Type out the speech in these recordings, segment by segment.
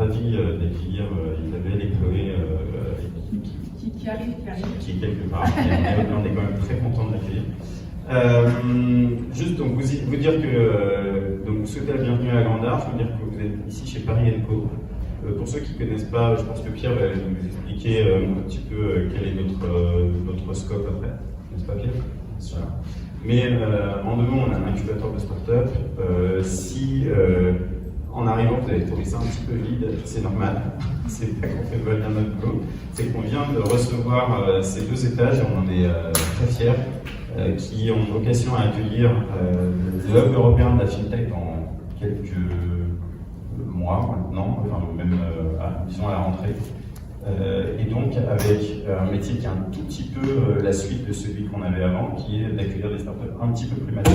ravi d'accueillir Isabelle et Chloé qui arrive. Qui est quelque part. On est quand même très content de l'accueillir. Juste donc vous dire que donc vous souhaitez la bienvenue à Grand'Art, je veux dire que vous êtes ici chez Paris & Co. Pour ceux qui ne connaissent pas, je pense que Pierre va vous expliquer un petit peu quel est notre scope après, n'est-ce pas Pierre? Voilà. Mais en 2 mots, on a un incubateur de start-up. Si en arrivant vous avez trouvé ça un petit peu vide, c'est normal, c'est pas qu'on fait pas bien notre boulot, c'est qu'on vient de recevoir ces 2 étages, on en est très fiers, qui ont vocation à accueillir le hub européen de la FinTech dans quelques mois maintenant, enfin même disons à la rentrée. Et donc avec un métier qui est un tout petit peu la suite de celui qu'on avait avant, qui est d'accueillir des startups un petit peu plus matures,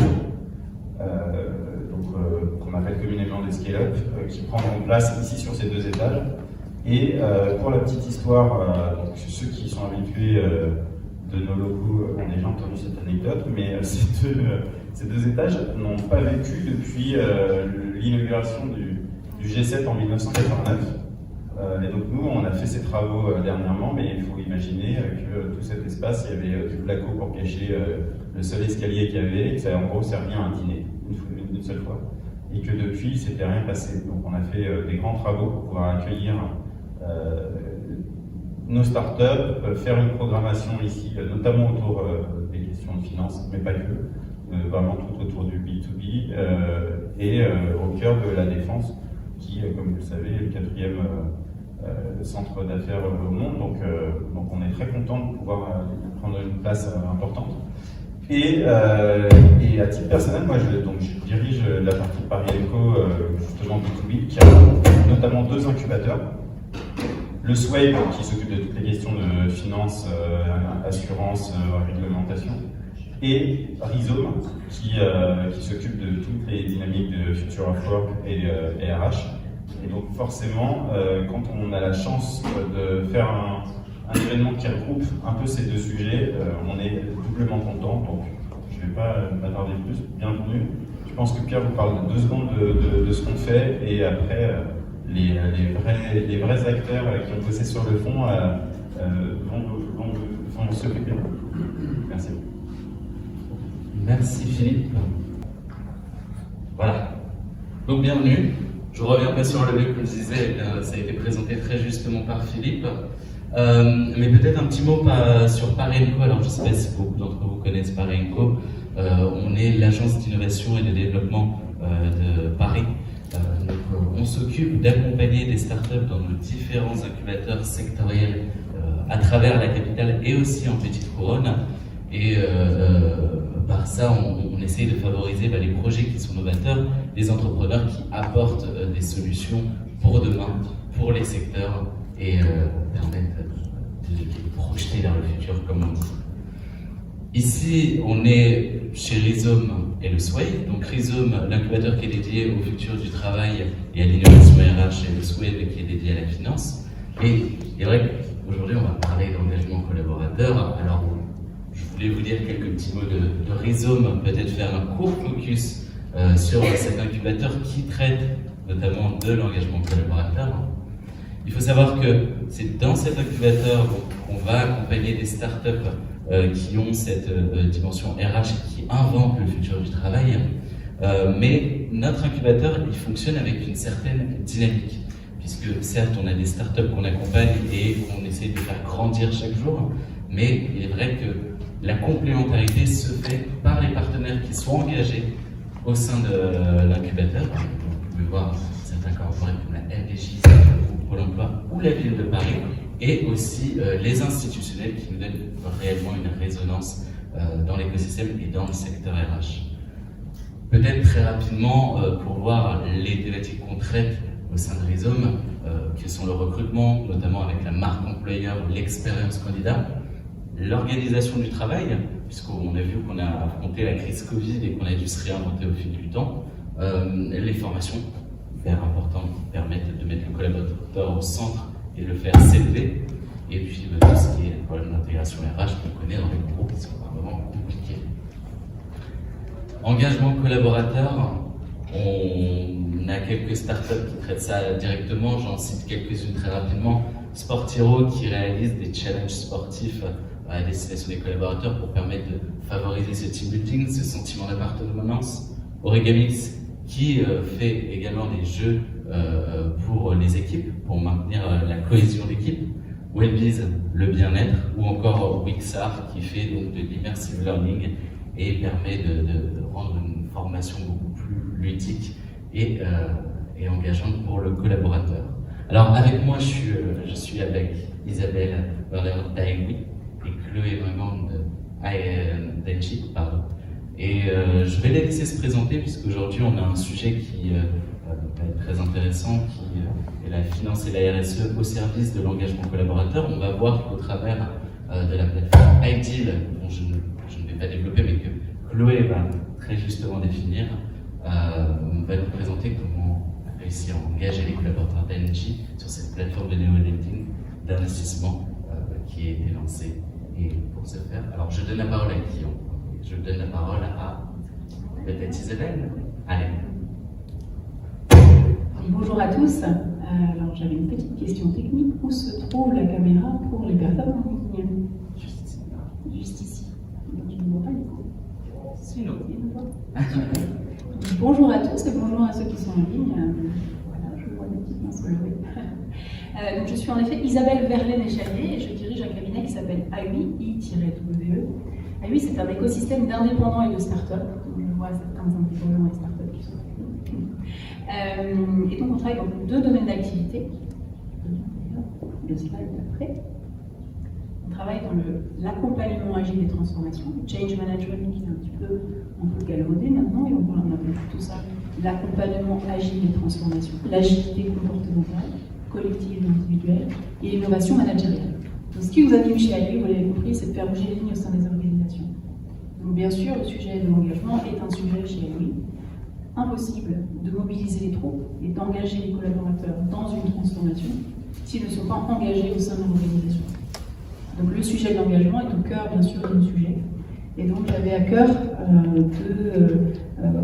qu'on appelle communément des scale-up, qui prendront place ici sur ces 2 étages. Et pour la petite histoire, donc ceux qui sont habitués de nos locaux ont déjà entendu cette anecdote, mais ces deux étages n'ont pas vécu depuis l'inauguration du G7 en 1989. Et donc nous, on a fait ces travaux dernièrement, mais il faut imaginer que tout cet espace, il y avait du placo pour cacher le seul escalier qu'il y avait, et que ça a en gros servi à un dîner, une seule fois. Et que depuis, il ne s'était rien passé. Donc on a fait des grands travaux pour pouvoir accueillir nos startups, faire une programmation ici, notamment autour des questions de finances, mais pas que, vraiment tout autour du B2B, et au cœur de la défense, qui, comme vous le savez, est le 4e centre d'affaires au monde. Donc on est très content de pouvoir prendre une place importante. Et à titre personnel, moi je dirige la partie Paris & Co, justement B2B, qui a notamment 2 incubateurs. Le Swave, qui s'occupe de toutes les questions de finance, assurance, réglementation, et Rhizome, qui s'occupe de toutes les dynamiques de Future of Work et RH. Et donc forcément, quand on a la chance de faire un événement qui regroupe un peu ces 2 sujets, on est doublement content. Donc je ne vais pas m'attarder plus. Bienvenue. Je pense que Pierre vous parle de 2 secondes de ce qu'on fait, et après les vrais acteurs qui ont bossé sur le fond vont s'occuper. Merci. Merci Philippe. Voilà. Donc bienvenue. Je reviens pas sur le lieu, comme je disais, ça a été présenté très justement par Philippe. Mais peut-être un petit mot sur Paris & Co. Alors je ne sais pas si beaucoup d'entre vous connaissent Paris & Co. On est l'agence d'innovation et de développement de Paris. On s'occupe d'accompagner des startups dans nos différents incubateurs sectoriels à travers la capitale et aussi en petite couronne. Et par ça, on essaye de favoriser les projets qui sont novateurs, des entrepreneurs qui apportent des solutions pour demain, pour les secteurs, et permettent de les projeter vers le futur, comme on dit. Ici, on est chez Rhizome et le Swave. Donc Rhizome, l'incubateur qui est dédié au futur du travail et à l'innovation RH, et le Swave qui est dédié à la finance. Et c'est vrai qu'aujourd'hui, on va parler d'engagement collaborateur. Alors, je voulais vous dire quelques petits mots de Rhizome, peut-être faire un court focus sur cet incubateur qui traite notamment de l'engagement collaborateur. Il faut savoir que c'est dans cet incubateur qu'on va accompagner des startups qui ont cette dimension RH qui invente le futur du travail. Mais notre incubateur, il fonctionne avec une certaine dynamique, puisque certes, on a des startups qu'on accompagne et qu'on essaie de faire grandir chaque jour, mais il est vrai que la complémentarité se fait par les partenaires qui sont engagés au sein de l'incubateur. Vous pouvez voir certains corporels comme la FDJ, Pôle emploi ou la ville de Paris, et aussi les institutionnels qui nous donnent réellement une résonance dans l'écosystème et dans le secteur RH. Peut-être très rapidement, pour voir les thématiques qu'on traite au sein de Rhizome, qui sont le recrutement, notamment avec la marque employeur, l'expérience candidat, l'organisation du travail, puisqu'on a vu qu'on a affronté la crise Covid et qu'on a dû se réinventer au fil du temps, les formations, hyper important, qui permettent de mettre le collaborateur au centre et de le faire s'élever, et puis tout ce qui est problème d'intégration RH qu'on connaît dans les groupes qui sont vraiment compliqués. Engagement collaborateur, On a quelques startups qui traitent ça directement, j'en cite quelques-unes très rapidement. Sportiro qui réalise des challenges sportifs à destination des collaborateurs pour permettre de favoriser ce team building, ce sentiment d'appartenance. Origamix qui fait également des jeux pour les équipes, pour maintenir la cohésion d'équipe. Wellbiz, le bien-être, ou encore Wixar qui fait donc de l'immersive learning et permet de rendre une formation beaucoup plus ludique et engageante pour le collaborateur. Alors avec moi, je suis avec Isabelle Werner-Daegui et Chloé Vraiment d'Enchi, pardon. Et je vais les laisser se présenter puisqu'aujourd'hui on a un sujet qui va être très intéressant, qui est la finance et la RSE au service de l'engagement collaborateur. On va voir qu'au travers de la plateforme Ideal, dont je ne vais pas développer, mais que Chloé va très justement définir, on va nous présenter comment réussir à engager les collaborateurs d'Enchi sur cette plateforme de néo-lending d'investissement qui a été lancée. Et pour ce faire, alors je donne la parole à qui? Je donne la parole à peut-être Isabelle. Allez. Bonjour à tous. Alors j'avais une petite question technique. Où se trouve la caméra pour les personnes en ligne? Juste ici. Donc je ne vois pas du coup. Sinon. Bonjour à tous et bonjour à ceux qui sont en ligne. Voilà, je vois des petites mains se lever. Donc je suis en effet Isabelle Verlaine-Échalier et je dirige un cabinet qui s'appelle AUI, I-WE. AUI, c'est un écosystème d'indépendants et de start-up. Je vois certains indépendants et start-up qui sont et donc on travaille dans 2 domaines d'activité. Le slide d'après. On travaille dans l'accompagnement agile des transformations, le change management qui est un petit peu galvaudé maintenant, et on appelle tout ça l'accompagnement agile des transformations, l'agilité comportementale, collective et individuelle, et l'innovation managériale. Donc, ce qui vous anime chez AUI, vous l'avez compris, c'est de faire bouger les lignes au sein des organisations. Donc bien sûr, le sujet de l'engagement est un sujet chez AUI. Impossible de mobiliser les troupes et d'engager les collaborateurs dans une transformation s'ils ne sont pas engagés au sein de l'organisation. Donc le sujet de l'engagement est au cœur, bien sûr, du sujet. Et donc j'avais à cœur,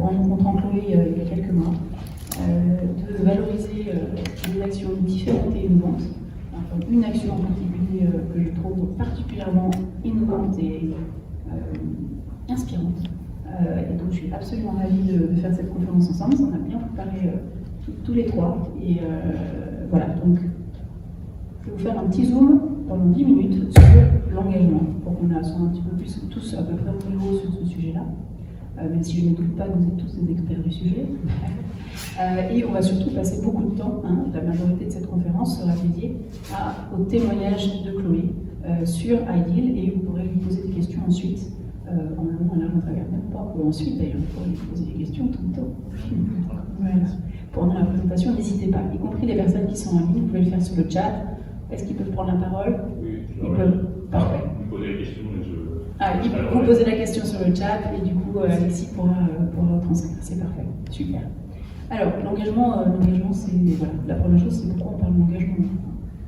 en rencontrant Chloé il y a quelques mois, de valoriser des actions différentes et innovantes. Enfin, une action en particulier que je trouve particulièrement innovante et inspirante. Et donc je suis absolument ravie de faire cette conférence ensemble. On a bien préparé tous les 3. Et voilà, donc je vais vous faire un petit zoom pendant 10 minutes sur l'engagement, pour qu'on soit un petit peu plus tous à peu près au niveau sur ce sujet-là, même si je ne doute pas que vous êtes tous des experts du sujet. Et on va surtout passer beaucoup de temps, la majorité de cette conférence sera dédiée au témoignage de Chloé sur Ideal, et vous pourrez lui poser des questions ensuite, en long, en large, en travers, même pas ensuite d'ailleurs, vous pourrez lui poser des questions tout le temps. Voilà. Pendant la présentation, n'hésitez pas, y compris les personnes qui sont en ligne, vous pouvez le faire sur le chat. Est-ce qu'ils peuvent prendre la parole? Oui, ils peuvent. Parfait. Vous posez la question, mais vous posez la question sur le chat et du coup Alexis pourra retranscrire. C'est parfait, super. Alors l'engagement, c'est voilà. La première chose, c'est pourquoi on parle d'engagement.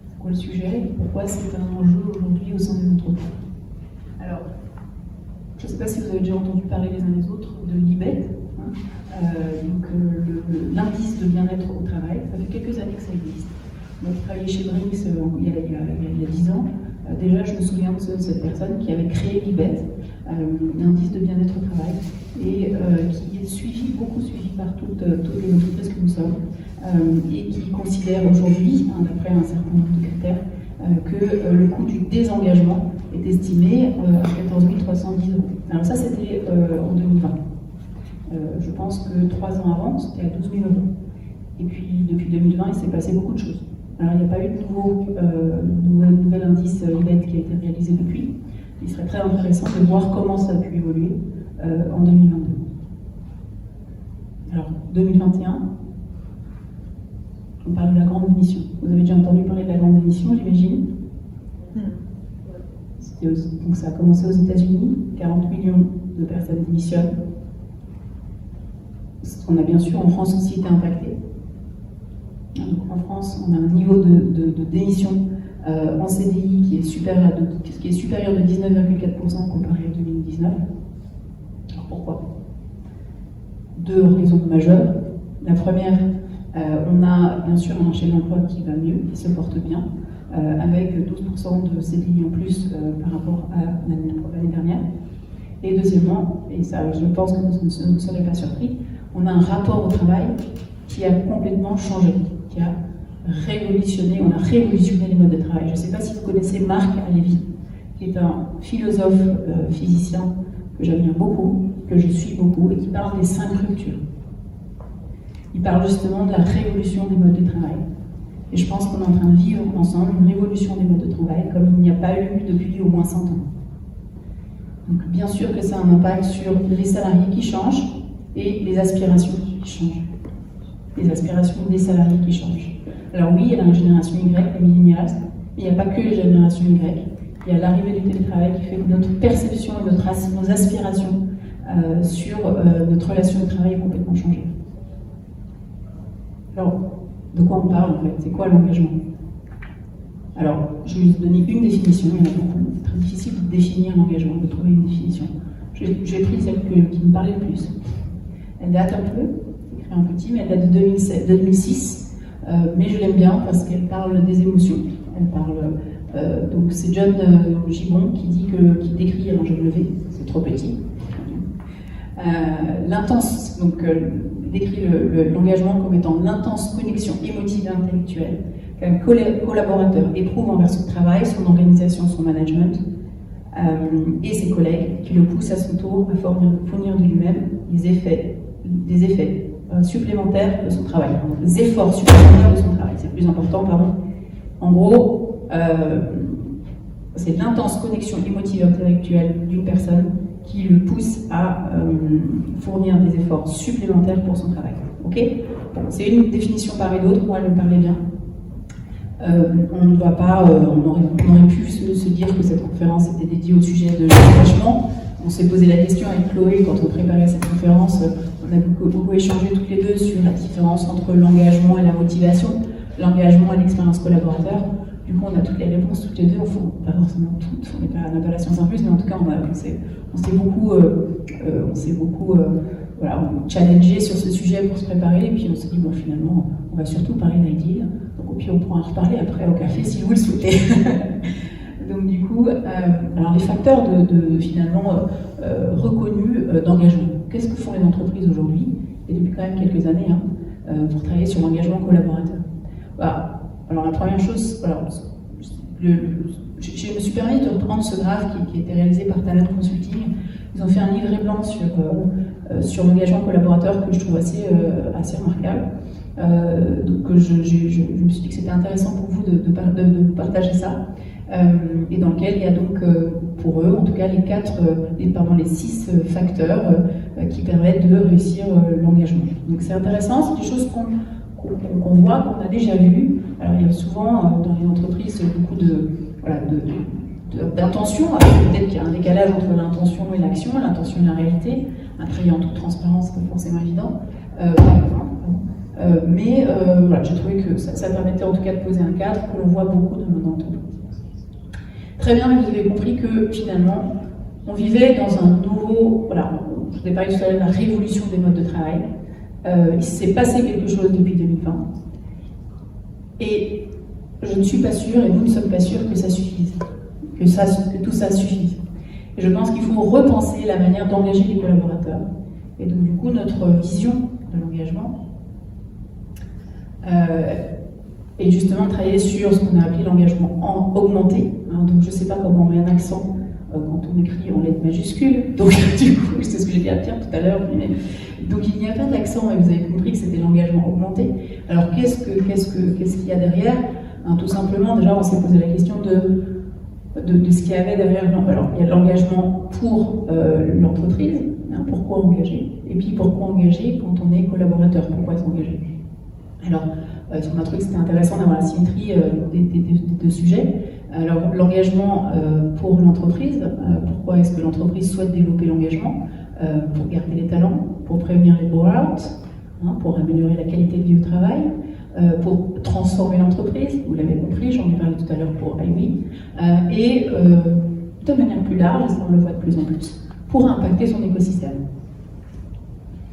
C'est quoi le sujet et pourquoi c'est un enjeu aujourd'hui au sein des entreprises. Alors, je ne sais pas si vous avez déjà entendu parler les uns des autres de l'IBET, l'indice de bien-être au travail. Ça fait quelques années que ça existe. Moi, je travaillais chez Brinks il y a 10 ans. Déjà, je me souviens de cette personne qui avait créé l'IBET, l'indice de bien-être au travail, et qui est beaucoup suivi par toutes les entreprises que nous sommes, et qui considère aujourd'hui, d'après un certain nombre de critères, que le coût du désengagement est estimé à 14 310 €. Alors ça, c'était en 2020. Je pense que 3 ans avant, c'était à 12 000 €. Et puis, depuis 2020, il s'est passé beaucoup de choses. Alors, il n'y a pas eu de nouvel indice IBET qui a été réalisé depuis. Il serait très intéressant de voir comment ça a pu évoluer en 2022. Alors, 2021, on parle de la grande démission. Vous avez déjà entendu parler de la grande démission, j'imagine. Donc, ça a commencé aux États-Unis. 40 millions de personnes démissionnent. On a bien sûr en France aussi été impacté. Donc en France, on a un niveau de démission en CDI qui est supérieur de 19,4% comparé à 2019. Alors pourquoi? 2 raisons majeures. La première, on a bien sûr un marché de l'emploi qui va mieux, qui se porte bien, avec 12% de CDI en plus par rapport à l'année dernière. Et deuxièmement, et ça je pense que vous ne serez pas surpris, on a un rapport au travail qui a complètement changé, qui a révolutionné, on a révolutionné les modes de travail. Je ne sais pas si vous connaissez Marc Alevi, qui est un philosophe physicien que j'admire beaucoup, que je suis beaucoup, et qui parle des 5 ruptures. Il parle justement de la révolution des modes de travail. Et je pense qu'on est en train de vivre ensemble une révolution des modes de travail comme il n'y a pas eu depuis au moins 100 ans. Donc bien sûr que ça a un impact sur les salariés qui changent et les aspirations qui changent. Les aspirations des salariés qui changent. Alors oui, il y a la génération Y, les millennials, mais il n'y a pas que les générations Y. Il y a l'arrivée du télétravail qui fait que notre perception et nos aspirations sur notre relation au travail ont complètement changé. Alors, de quoi on parle en fait? C'est quoi l'engagement? Alors, je vais vous donner une définition, il y en a beaucoup. C'est très difficile de définir l'engagement, de trouver une définition. J'ai pris celle qui me parlait le plus. Elle date un peu, c'est écrit en petit, mais elle date de 2006. Mais je l'aime bien parce qu'elle parle des émotions. Elle parle. Donc c'est John Gibbon qui décrit, alors je vais le lever, c'est trop petit. Décrit l'engagement comme étant l'intense connexion émotive et intellectuelle qu'un collaborateur éprouve envers son travail, son organisation, son management et ses collègues, qui le poussent à son tour à fournir de lui-même des effets supplémentaires de son travail, des efforts supplémentaires de son travail, c'est plus important, pardon. En gros, c'est l'intense connexion émotive et intellectuelle d'une personne qui le pousse à fournir des efforts supplémentaires pour son travail. Okay, bon, c'est une définition parmi d'autres, moi elle me parlait bien. On ne va pas, on aurait pu se dire que cette conférence était dédiée au sujet de l'engagement. On s'est posé la question avec Chloé quand on préparait cette conférence. On a beaucoup échangé toutes les deux sur la différence entre l'engagement et la motivation, l'engagement et l'expérience collaborateur. Du coup, on a toutes les réponses, toutes les deux, pas forcément toutes, on n'a pas la science infuse, mais en tout cas, on s'est beaucoup challengé sur ce sujet pour se préparer, et puis on s'est dit, bon, finalement, on va surtout parler d'IDEAL, donc puis on pourra en reparler après au café si vous le souhaitez. Donc du coup, alors les facteurs finalement reconnus d'engagement. Qu'est-ce que font les entreprises aujourd'hui, et depuis quand même quelques années, pour travailler sur l'engagement collaborateur? Voilà. Alors la première chose, je me suis permis de reprendre ce graphe qui a été réalisé par Talent Consulting. Ils ont fait un livret blanc sur l'engagement collaborateur que je trouve assez remarquable. Donc je me suis dit que c'était intéressant pour vous de partager ça. Et dans lequel il y a donc pour eux, en tout cas les 6 facteurs qui permettent de réussir l'engagement. Donc c'est intéressant, c'est des choses qu'on voit, qu'on a déjà vues. Alors il y a souvent dans les entreprises beaucoup d'intention, peut-être qu'il y a un décalage entre l'intention et l'action, l'intention et la réalité, un travail en toute transparence, c'est pas forcément évident. Mais j'ai trouvé que ça permettait en tout cas de poser un cadre que l'on voit beaucoup dans l'entreprise. Très bien, mais vous avez compris que finalement, on vivait dans un nouveau, je vous ai parlé tout à l'heure de la révolution des modes de travail. Il s'est passé quelque chose depuis 2020. Et je ne suis pas sûre, et nous ne sommes pas sûrs que ça suffise, que tout ça suffise. Et je pense qu'il faut repenser la manière d'engager les collaborateurs. Et donc du coup, notre vision de l'engagement est justement de travailler sur ce qu'on a appelé l'engagement augmenté. Donc je ne sais pas comment on met un accent quand on écrit en lettres majuscules. Donc du coup, c'est ce que j'ai dit à Pierre tout à l'heure. Donc il n'y a pas d'accent, et vous avez compris que c'était l'engagement augmenté. Alors qu'est-ce qu'il y a derrière? Tout simplement, déjà, on s'est posé la question de ce qu'il y avait derrière. Alors il y a l'engagement pour l'entreprise, pourquoi engager? Et puis pourquoi engager quand on est collaborateur? Pourquoi s'engager? Alors, sur ma truc, c'était intéressant d'avoir la symétrie des deux sujets. Alors, l'engagement pour l'entreprise, pourquoi est-ce que l'entreprise souhaite développer l'engagement? Pour garder les talents, pour prévenir les burn-out, pour améliorer la qualité de vie au travail, pour transformer l'entreprise, vous l'avez compris, j'en ai parlé tout à l'heure pour IWE, et de manière plus large, ça on le voit de plus en plus, pour impacter son écosystème.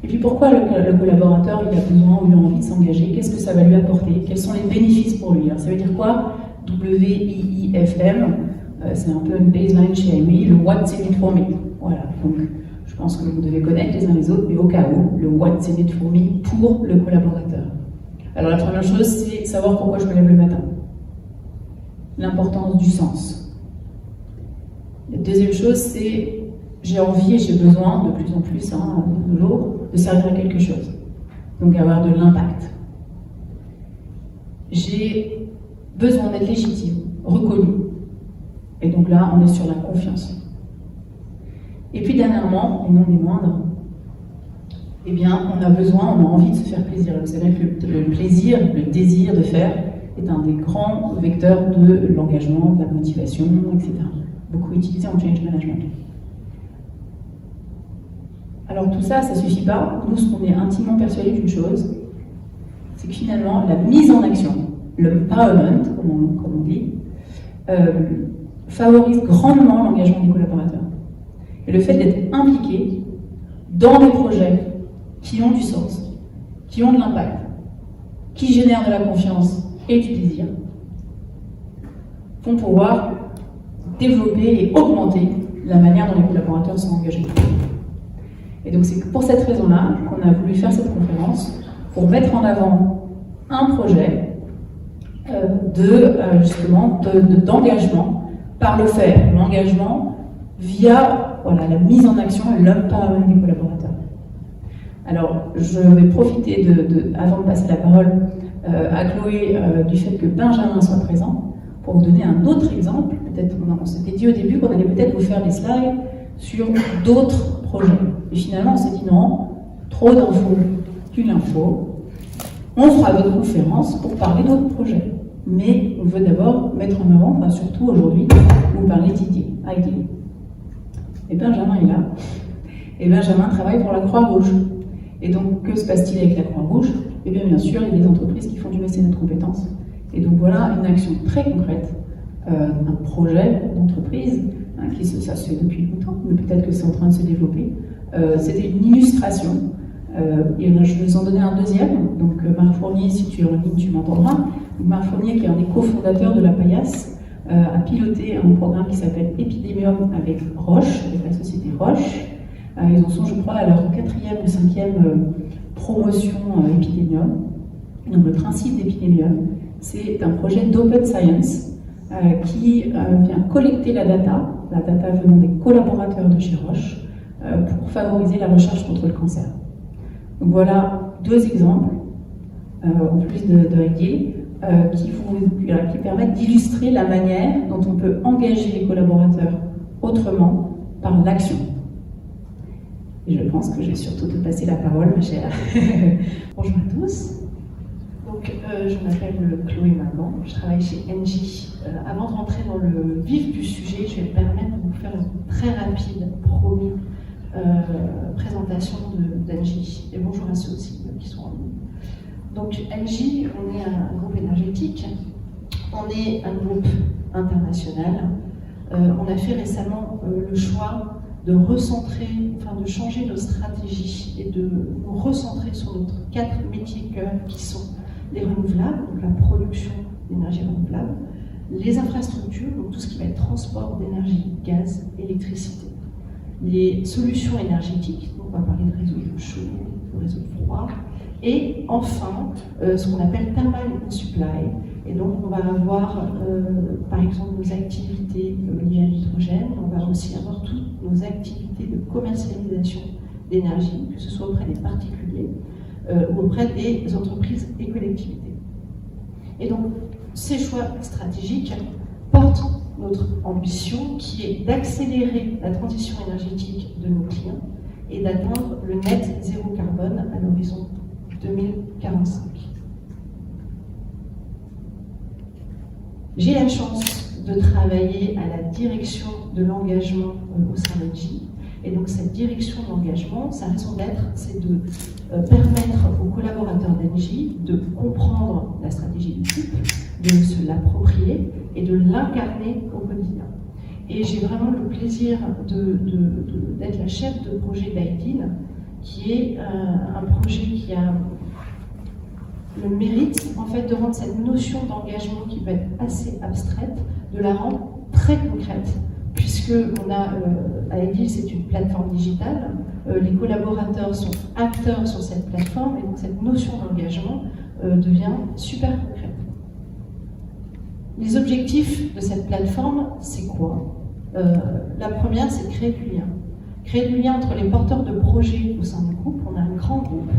Et puis pourquoi le collaborateur il a besoin ou il a envie de s'engager? Qu'est-ce que ça va lui apporter? Quels sont les bénéfices pour lui? Alors ça veut dire quoi? WIIFM, c'est un peu une baseline chez AMI, le What's in it for me. Voilà, donc je pense que vous devez connaître les uns les autres, mais au cas où, le What's in it for me pour le collaborateur. Alors la première chose, c'est savoir pourquoi je me lève le matin. L'importance du sens. La deuxième chose, c'est j'ai envie et j'ai besoin de plus en plus, de jour, de servir à quelque chose. Donc avoir de l'impact. J'ai besoin d'être légitime, reconnu. Et donc là, on est sur la confiance. Et puis dernièrement, et non des moindres, eh bien, on a envie de se faire plaisir. Vous savez que le plaisir, le désir de faire est un des grands vecteurs de l'engagement, de la motivation, etc. Beaucoup utilisé en change management. Alors tout ça, ça ne suffit pas. Nous, on est intimement persuadés d'une chose, c'est que finalement, la mise en action, le empowerment, comme on dit, favorise grandement l'engagement des collaborateurs. Et le fait d'être impliqué dans des projets qui ont du sens, qui ont de l'impact, qui génèrent de la confiance et du désir, vont pouvoir développer et augmenter la manière dont les collaborateurs sont engagés. Et donc c'est pour cette raison-là qu'on a voulu faire cette conférence, pour mettre en avant un projet d'engagement par le fait, l'engagement via la mise en action et l'empowerment des collaborateurs. Alors, je vais profiter avant de passer la parole à Chloé du fait que Benjamin soit présent pour vous donner un autre exemple. Peut-être, on s'était dit au début qu'on allait peut-être vous faire des slides sur d'autres projets. Et finalement, on s'est dit non, trop d'infos, qu'une info. On fera d'autres conférences pour parler d'autres projets. Mais on veut d'abord mettre en avant, surtout aujourd'hui, vous parler d'IDEA. Et Benjamin est là. Et Benjamin travaille pour la Croix-Rouge. Et donc, que se passe-t-il avec la Croix-Rouge? Eh bien sûr, il y a des entreprises qui font du mécénat de compétences. Et donc voilà une action très concrète, un projet d'entreprise, ça se fait depuis longtemps, mais peut-être que c'est en train de se développer. C'était une illustration. Et je vais vous en donner un deuxième. Donc Marc Fournier, si tu es en ligne, tu m'entendras. Marc Fournier, qui est un des cofondateurs de la Paillasse, a piloté un programme qui s'appelle Epidemium avec Roche, avec la société Roche. Ils en sont, je crois, à leur 4e ou 5e promotion Epidemium. Donc le principe d'Epidemium, c'est un projet d'open science qui vient collecter la data venant des collaborateurs de chez Roche, pour favoriser la recherche contre le cancer. Donc voilà deux exemples, en plus de Heidi, qui permettent d'illustrer la manière dont on peut engager les collaborateurs autrement par l'action. Et je pense que je vais surtout te passer la parole, ma chère. Bonjour à tous. Donc, je m'appelle Chloé Magan, je travaille chez Engie. Avant de rentrer dans le vif du sujet, je vais me permettre de vous faire une très rapide, promis, présentation d'Engie. Et bonjour à ceux aussi qui sont en ligne. Donc, Engie, on est un groupe énergétique, on est un groupe international. On a fait récemment le choix de recentrer, de changer nos stratégies et de nous recentrer sur nos 4 métiers cœur qui sont les renouvelables, donc la production d'énergie renouvelable, les infrastructures, donc tout ce qui va être transport d'énergie, gaz, électricité, les solutions énergétiques, donc on va parler de réseau de chaud, de réseau de froid, et enfin ce qu'on appelle thermal supply. Et donc on va avoir par exemple nos activités liées à l'hydrogène, on va aussi avoir toutes nos activités de commercialisation d'énergie, que ce soit auprès des particuliers ou auprès des entreprises et collectivités. Et donc ces choix stratégiques portent notre ambition qui est d'accélérer la transition énergétique de nos clients et d'atteindre le net zéro carbone à l'horizon 2045. J'ai la chance de travailler à la direction de l'engagement au sein d'Engie. Et donc cette direction d'engagement, sa raison d'être, c'est de permettre aux collaborateurs d'Engie de comprendre la stratégie du groupe, de se l'approprier et de l'incarner au quotidien. Et j'ai vraiment le plaisir d'être la chef de projet d'Aidin, qui est un projet qui a le mérite en fait de rendre cette notion d'engagement qui peut être assez abstraite, de la rendre très concrète, puisque on a Ideal, c'est une plateforme digitale, les collaborateurs sont acteurs sur cette plateforme et donc cette notion d'engagement devient super concrète. Les objectifs de cette plateforme, c'est quoi? La première, c'est de créer du lien. Créer du lien entre les porteurs de projets au sein du groupe. On a un grand groupe,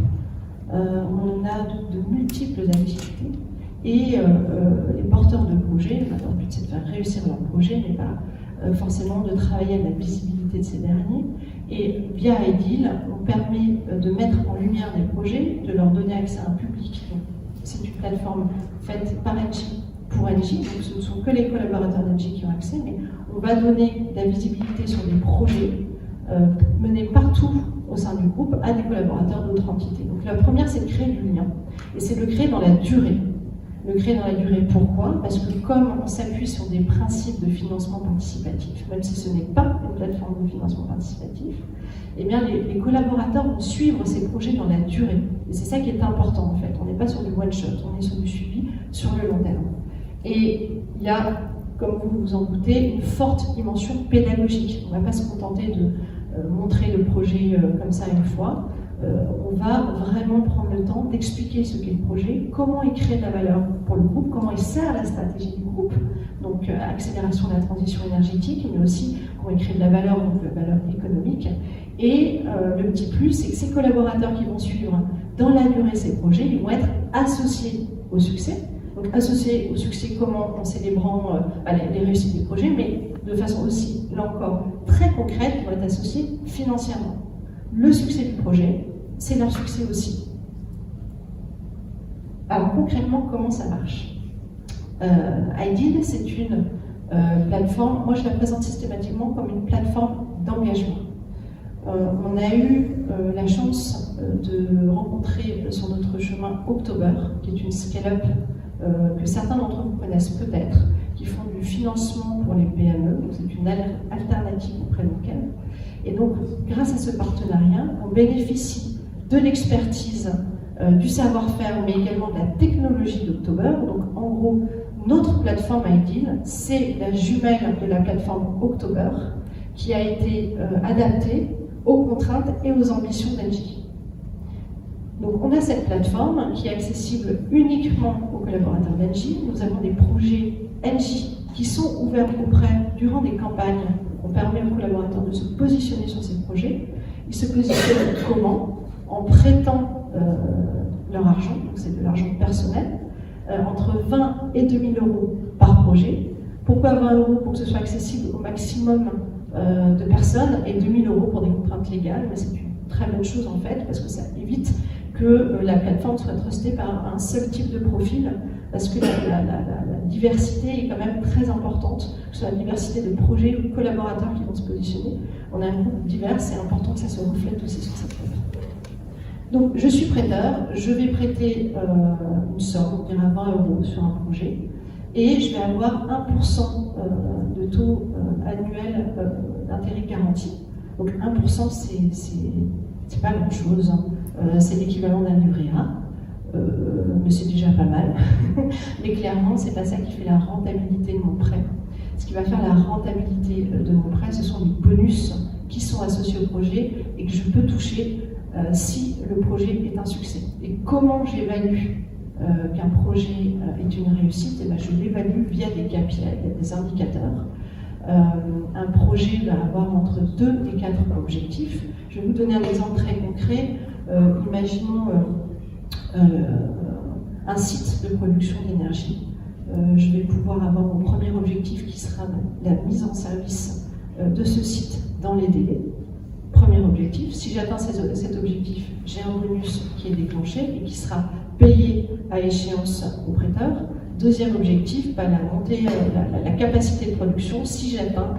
on a de multiples activités et les porteurs de projets, leur but c'est de faire réussir leur projet, mais pas forcément de travailler à la visibilité de ces derniers. Et via Ideal, on permet de mettre en lumière des projets, de leur donner accès à un public. C'est une plateforme faite par Engie pour Engie, donc ce ne sont que les collaborateurs d'Engie qui ont accès, mais on va donner de la visibilité sur des projets menés partout au sein du groupe à des collaborateurs d'autres entités. Donc la première, c'est de créer du lien, et c'est de le créer dans la durée. Le créer dans la durée, pourquoi? Parce que comme on s'appuie sur des principes de financement participatif, même si ce n'est pas une plateforme de financement participatif, eh bien les collaborateurs vont suivre ces projets dans la durée. Et c'est ça qui est important en fait. On n'est pas sur du one-shot, on est sur du suivi sur le long terme. Et il y a, comme vous vous en doutez, une forte dimension pédagogique. On ne va pas se contenter de montrer le projet comme ça une fois. On va vraiment prendre le temps d'expliquer ce qu'est le projet, comment il crée de la valeur pour le groupe, comment il sert la stratégie du groupe, donc accélération de la transition énergétique, mais aussi comment il crée de la valeur, donc la valeur économique. Et le petit plus, c'est que ces collaborateurs qui vont suivre dans la durée ces projets, ils vont être associés au succès. Donc associés au succès comment? En célébrant les réussites du projet, mais de façon aussi, là encore, très concrète, ils vont être associés financièrement. Le succès du projet, c'est leur succès aussi. Alors concrètement, comment ça marche? Ideal, c'est une plateforme, moi je la présente systématiquement comme une plateforme d'engagement. On a eu la chance de rencontrer sur notre chemin October, qui est une scale-up que certains d'entre vous connaissent peut-être, qui font du financement pour les PME, donc c'est une alternative auprès de Ken. Et donc, grâce à ce partenariat, on bénéficie de l'expertise, du savoir-faire, mais également de la technologie d'October. Donc, en gros, notre plateforme Ideal, c'est la jumelle de la plateforme October, qui a été adaptée aux contraintes et aux ambitions d'Engie. Donc, on a cette plateforme qui est accessible uniquement aux collaborateurs d'Engie. Nous avons des projets Engie qui sont ouverts auprès durant des campagnes. On permet aux collaborateurs de se positionner sur ces projets. Ils se positionnent comment? En prêtant leur argent, donc c'est de l'argent personnel, entre 20 et 2 000 euros par projet. Pourquoi 20 euros? Pour que ce soit accessible au maximum de personnes et 2 000 euros pour des contraintes légales. Mais c'est une très bonne chose en fait, parce que ça évite que la plateforme soit trustée par un seul type de profil, parce que la diversité est quand même très importante, que ce soit la diversité de projets ou de collaborateurs qui vont se positionner. On a un groupe divers, c'est important que ça se reflète aussi sur cette plateforme. Donc je suis prêteur, je vais prêter une somme, on dira 20 euros sur un projet, et je vais avoir 1% de taux annuel d'intérêt garanti. Donc 1%, c'est pas grand-chose, hein. C'est l'équivalent d'un livret A, mais c'est déjà pas mal. Mais clairement, c'est pas ça qui fait la rentabilité de mon prêt. Ce qui va faire la rentabilité de mon prêt, ce sont les bonus qui sont associés au projet et que je peux toucher si le projet est un succès. Et comment j'évalue qu'un projet est une réussite? Et bien, je l'évalue via des KPI, des indicateurs. Un projet va avoir entre 2 et 4 objectifs. Je vais vous donner un exemple très concret. Imaginons un site de production d'énergie. Je vais pouvoir avoir mon premier objectif qui sera la mise en service de ce site dans les délais. Premier objectif. Si j'atteins cet objectif, j'ai un bonus qui est déclenché et qui sera payé à échéance au prêteur. Deuxième objectif, la capacité de production. Si j'atteins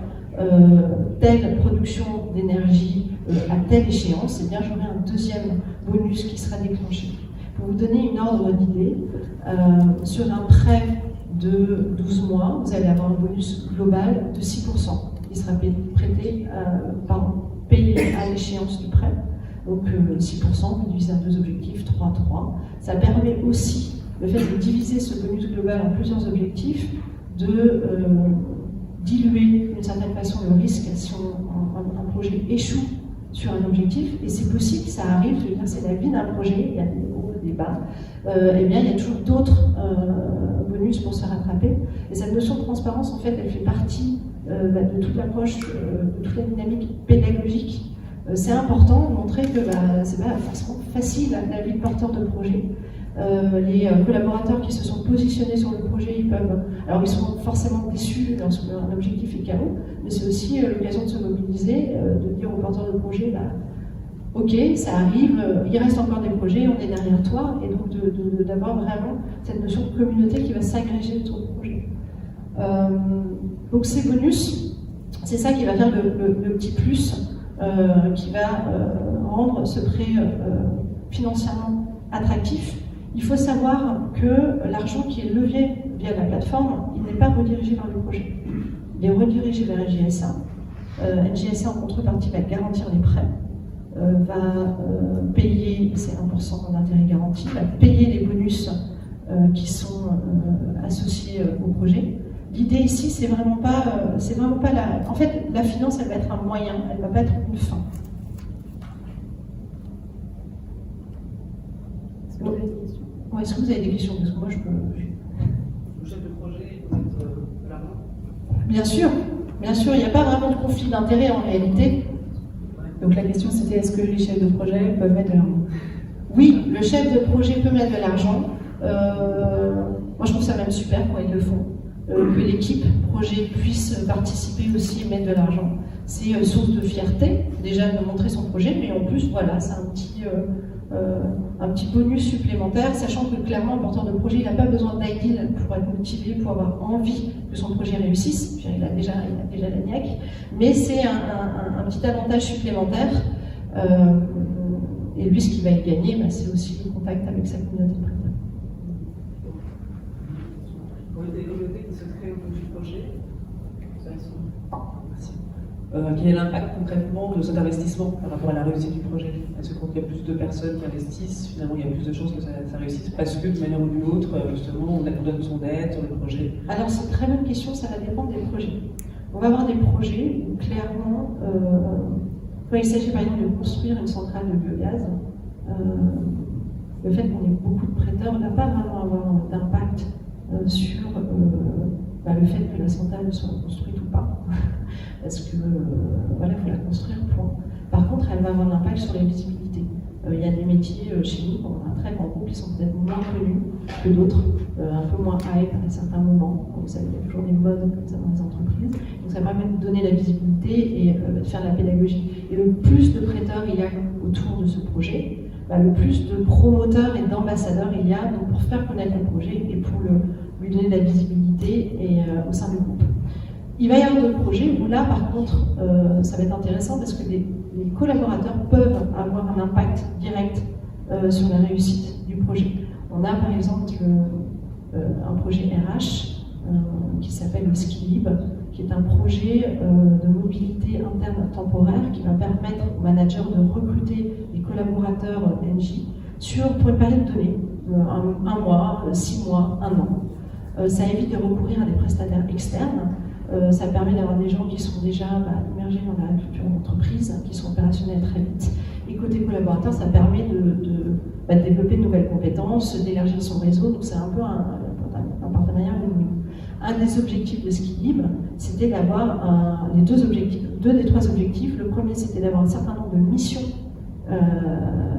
telle production d'énergie à telle échéance, eh bien j'aurai un deuxième bonus qui sera déclenché. Pour vous donner une ordre d'idée, sur un prêt de 12 mois, vous allez avoir un bonus global de 6%. Il sera payé à l'échéance du prêt. Donc 6%, vous divisez à 2 objectifs, 3, 3. Ça permet aussi, le fait de diviser ce bonus global en plusieurs objectifs, de diluer d'une certaine façon le risque si un projet échoue sur un objectif, et c'est possible, ça arrive, je veux dire, c'est la vie d'un projet, il y a des hauts, des bas, et bien il y a toujours d'autres bonus pour se rattraper. Et cette notion de transparence, en fait, elle fait partie de toute l'approche, de toute la dynamique pédagogique. C'est important de montrer que c'est pas forcément facile la vie de porteur de projet. Les collaborateurs qui se sont positionnés sur le projet, ils sont forcément déçus lorsqu'un objectif est KO, mais c'est aussi l'occasion de se mobiliser, de dire aux porteurs de projet, ok, ça arrive, il reste encore des projets, on est derrière toi, et donc d'avoir vraiment cette notion de communauté qui va s'agréger autour du projet. Donc ces bonus, c'est ça qui va faire le petit plus, qui va rendre ce prêt financièrement attractif. Il faut savoir que l'argent qui est levé via la plateforme, il n'est pas redirigé vers le projet. Il est redirigé vers NJSA. NJSA, en contrepartie, va garantir les prêts, va payer, c'est 1% d'intérêt garanti, va payer les bonus qui sont associés au projet. L'idée ici, c'est vraiment pas la... En fait, la finance, elle va être un moyen, elle ne va pas être une fin. Est-ce que vous avez des questions? Parce que moi, je peux... Le chef de projet peut mettre de l'argent? Bien sûr, il n'y a pas vraiment de conflit d'intérêt en réalité. Donc la question c'était est-ce que les chefs de projet peuvent mettre de l'argent? Oui, le chef de projet peut mettre de l'argent. Moi, je trouve ça même super quand ils le font. Que l'équipe projet puisse participer aussi et mettre de l'argent. C'est source de fierté, déjà de montrer son projet, mais en plus, voilà, c'est un petit bonus supplémentaire, sachant que clairement, un porteur de projet, il n'a pas besoin d'IDIL pour être motivé, pour avoir envie que son projet réussisse. Il a déjà la niaque, mais c'est un petit avantage supplémentaire. Et lui, ce qu'il va y gagner, c'est aussi le contact avec sa communauté de prêteurs. Pour les communautés qui se créent autour du projet, quel est l'impact concrètement de cet investissement par rapport à la réussite du projet? Est-ce que quand il y a plus de personnes qui investissent, finalement il y a plus de chances que ça réussisse parce que de manière ou d'une autre, justement, on donne son aide sur le projet? Alors c'est une très bonne question, ça va dépendre des projets. On va avoir des projets où clairement, quand il s'agit par exemple de construire une centrale de biogaz, le fait qu'on ait beaucoup de prêteurs ne va pas vraiment avoir d'impact sur le fait que la centrale soit construite ou pas. Parce que il faut la construire, point. Par contre, elle va avoir un impact sur la visibilité. Il y a des métiers chez nous, on a un très grand groupe, qui sont peut-être moins connus que d'autres, un peu moins hype à certains moments. Vous savez, il y a toujours des modes comme ça dans les entreprises. Donc ça permet de donner la visibilité et de faire la pédagogie. Et le plus de prêteurs il y a autour de ce projet, le plus de promoteurs et d'ambassadeurs il y a donc pour faire connaître le projet et pour lui donner de la visibilité et, au sein du groupe. Il va y avoir d'autres projets où là, par contre, ça va être intéressant parce que les collaborateurs peuvent avoir un impact direct sur la réussite du projet. On a par exemple un projet RH qui s'appelle le Skilib, qui est un projet de mobilité interne temporaire qui va permettre aux managers de recruter des collaborateurs NJ pour une période donnée, un mois, 6 mois, 1 an. Ça évite de recourir à des prestataires externes. Ça permet d'avoir des gens qui sont déjà immergés dans la culture d'entreprise, qui sont opérationnels très vite. Et côté collaborateur, ça permet de développer de nouvelles compétences, d'élargir son réseau. Donc c'est un peu un partenariat win-win. Un des objectifs de Skilib, c'était d'avoir deux des 3 objectifs. Le premier, c'était d'avoir un certain nombre de missions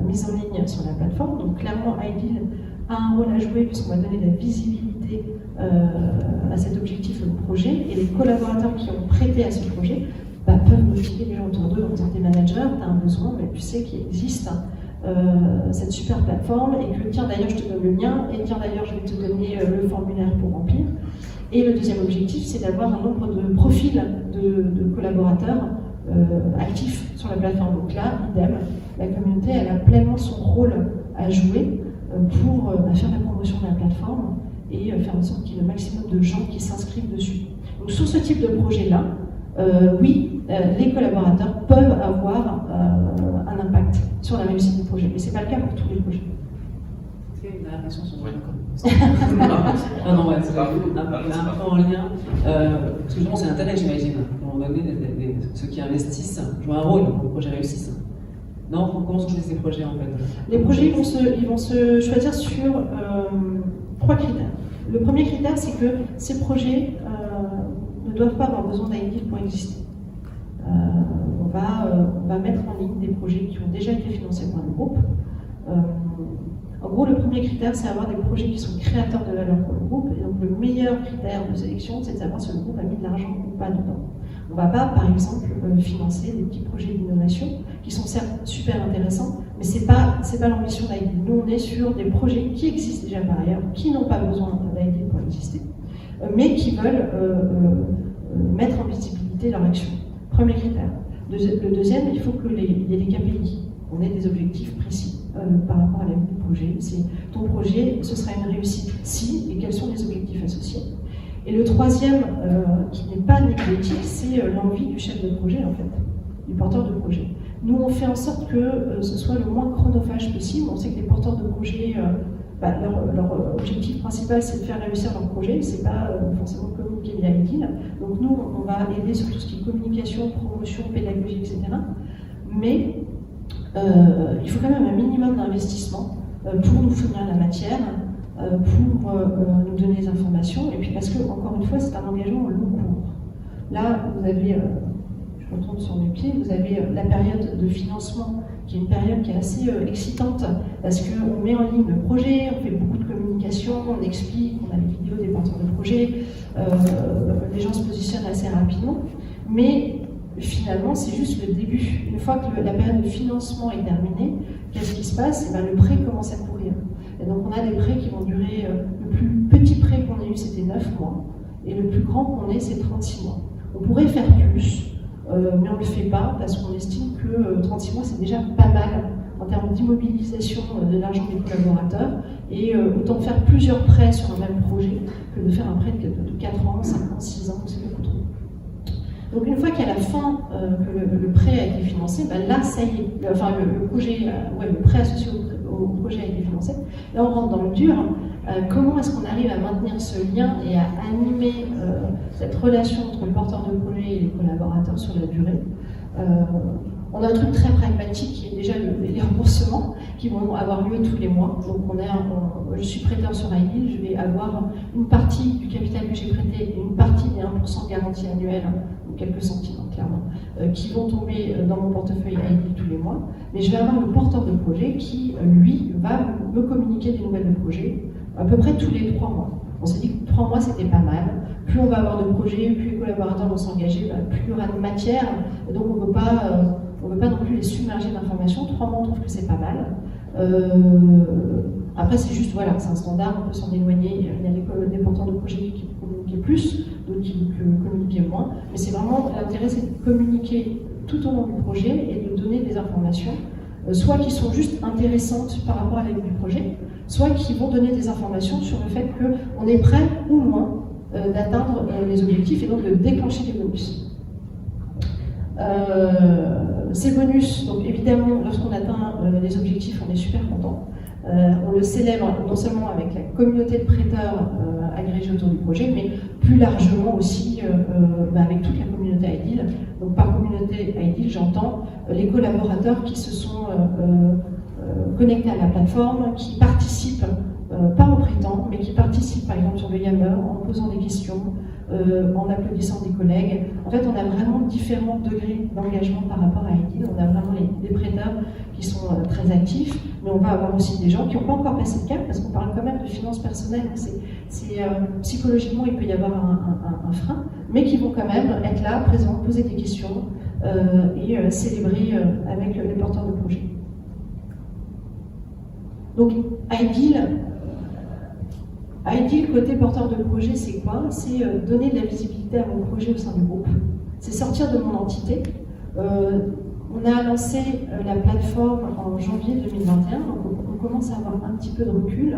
mises en ligne sur la plateforme. Donc clairement, IDIL a un rôle à jouer puisqu'on va donner de la visibilité à cet objectif au projet, et les collaborateurs qui ont prêté à ce projet peuvent motiver les gens autour d'eux en disant t'es manager, t'as un besoin, mais tu sais qu'il existe cette super plateforme et que tiens d'ailleurs je te donne le lien et tiens d'ailleurs je vais te donner le formulaire pour remplir. Et le deuxième objectif, c'est d'avoir un nombre de profils de collaborateurs actifs sur la plateforme. Donc là, idem, la communauté elle a pleinement son rôle à jouer pour faire la promotion de la plateforme et faire en sorte qu'il y ait le maximum de gens qui s'inscrivent dessus. Donc sur ce type de projet-là, oui, les collaborateurs peuvent avoir un impact sur sur la réussite du projet. Mais ce n'est pas le cas pour tous les projets. Est-ce qu'il y a une dernière question sur Oui. Non, ouais, c'est un peu en lien. Parce que justement, c'est l'intérêt, j'imagine. À un moment donné, ceux qui investissent jouent un rôle pour que le projet réussisse. Non, comment sont choisis ces projets en fait? Les projets ils vont se choisir sur 3 critères. Le premier critère, c'est que ces projets ne doivent pas avoir besoin d'ID pour exister. On va mettre en ligne des projets qui ont déjà été financés par le groupe. En gros, le premier critère, c'est avoir des projets qui sont créateurs de valeur pour le groupe. Et donc, le meilleur critère de sélection, c'est de savoir si le groupe a mis de l'argent ou pas dedans. On ne va pas, par exemple, financer des petits projets d'innovation qui sont certes super intéressants, mais ce n'est pas l'ambition d'ID. Nous, on est sur des projets qui existent déjà par ailleurs, qui n'ont pas besoin d'ID pour exister, mais qui veulent mettre en visibilité leur action. Premier critère. Le deuxième, il faut qu'il y ait des KPI. On ait des objectifs précis par rapport à la vie du projet. C'est ton projet, ce sera une réussite si, et quels sont les objectifs associés. Et le troisième, qui n'est pas négatif, c'est l'envie du chef de projet, en fait, du porteur de projet. Nous, on fait en sorte que ce soit le moins chronophage possible. On sait que les porteurs de projet, leur objectif principal, c'est de faire réussir leur projet. C'est pas forcément communiquer via LinkedIn. Donc nous, on va aider sur tout ce qui est communication, promotion, pédagogie, etc. Mais il faut quand même un minimum d'investissement pour nous fournir la matière, pour nous donner les informations, et puis parce que, encore une fois, c'est un engagement au long cours. Là, vous avez, je retourne sur mes pieds, vous avez la période de financement, qui est une période qui est assez excitante, parce qu'on met en ligne le projet, on fait beaucoup de communication, on explique, on a les vidéos des porteurs de projet, les gens se positionnent assez rapidement, mais finalement, c'est juste le début. Une fois que la période de financement est terminée, qu'est-ce qui se passe? Le prêt commence à courir. Et donc, on a des prêts qui vont durer. Le plus petit prêt qu'on ait eu, c'était 9 mois. Et le plus grand qu'on ait, c'est 36 mois. On pourrait faire plus, mais on ne le fait pas parce qu'on estime que 36 mois, c'est déjà pas mal en termes d'immobilisation de l'argent des collaborateurs. Et autant faire plusieurs prêts sur un même projet que de faire un prêt de 4 ans, 5 ans, 6 ans, c'est beaucoup trop. Donc une fois qu'à la fin que le prêt a été financé, là ça y est, le prêt associé au projet a été financé, là on rentre dans le dur. Comment est-ce qu'on arrive à maintenir ce lien et à animer cette relation entre le porteur de projet et les collaborateurs sur la durée? On a un truc très pragmatique qui est déjà les remboursements qui vont avoir lieu tous les mois. Donc je suis prêteur sur iDeal, je vais avoir une partie du capital que j'ai prêté et une partie des 1% garantie annuelle, donc quelques centimes clairement, qui vont tomber dans mon portefeuille iDeal tous les mois. Mais je vais avoir le porteur de projet qui, lui, va me communiquer des nouvelles de projet à peu près tous les 3 mois. On s'est dit que 3 mois c'était pas mal. Plus on va avoir de projets, plus les collaborateurs vont s'engager, plus il y aura de matière. Et donc on ne veut pas non plus les submerger d'informations. 3 mois, on trouve que c'est pas mal. Après, c'est juste, voilà, c'est un standard, on peut s'en éloigner. Il y a des porteurs de projets qui communiquaient plus, d'autres qui communiquaient moins. Mais c'est vraiment, l'intérêt, c'est de communiquer tout au long du projet et de donner des informations, soit qui sont juste intéressantes par rapport à la vie du projet, soit qui vont donner des informations sur le fait qu'on est prêt ou moins d'atteindre les objectifs et donc de déclencher les bonus. Ces bonus, donc évidemment, lorsqu'on atteint les objectifs, on est super content. On le célèbre non seulement avec la communauté de prêteurs agrégés autour du projet, mais plus largement aussi avec toute la communauté iDeal. Donc par communauté iDeal, j'entends les collaborateurs qui se sont connectés à la plateforme, qui participent, pas en prêtant, mais qui participent par exemple sur le Yammer en posant des questions, en applaudissant des collègues. En fait, on a vraiment différents degrés d'engagement par rapport à iDeal. On a vraiment des prêteurs qui sont très actifs, mais on va avoir aussi des gens qui n'ont pas encore passé le cap, parce qu'on parle quand même de finances personnelles. Psychologiquement, il peut y avoir un frein, mais qui vont quand même être là, présents, poser des questions et célébrer avec les porteurs de projet. Donc, iDeal, côté porteur de projet, c'est quoi? C'est donner de la visibilité à mon projet au sein du groupe. C'est sortir de mon entité. On a lancé la plateforme en janvier 2021, donc on commence à avoir un petit peu de recul.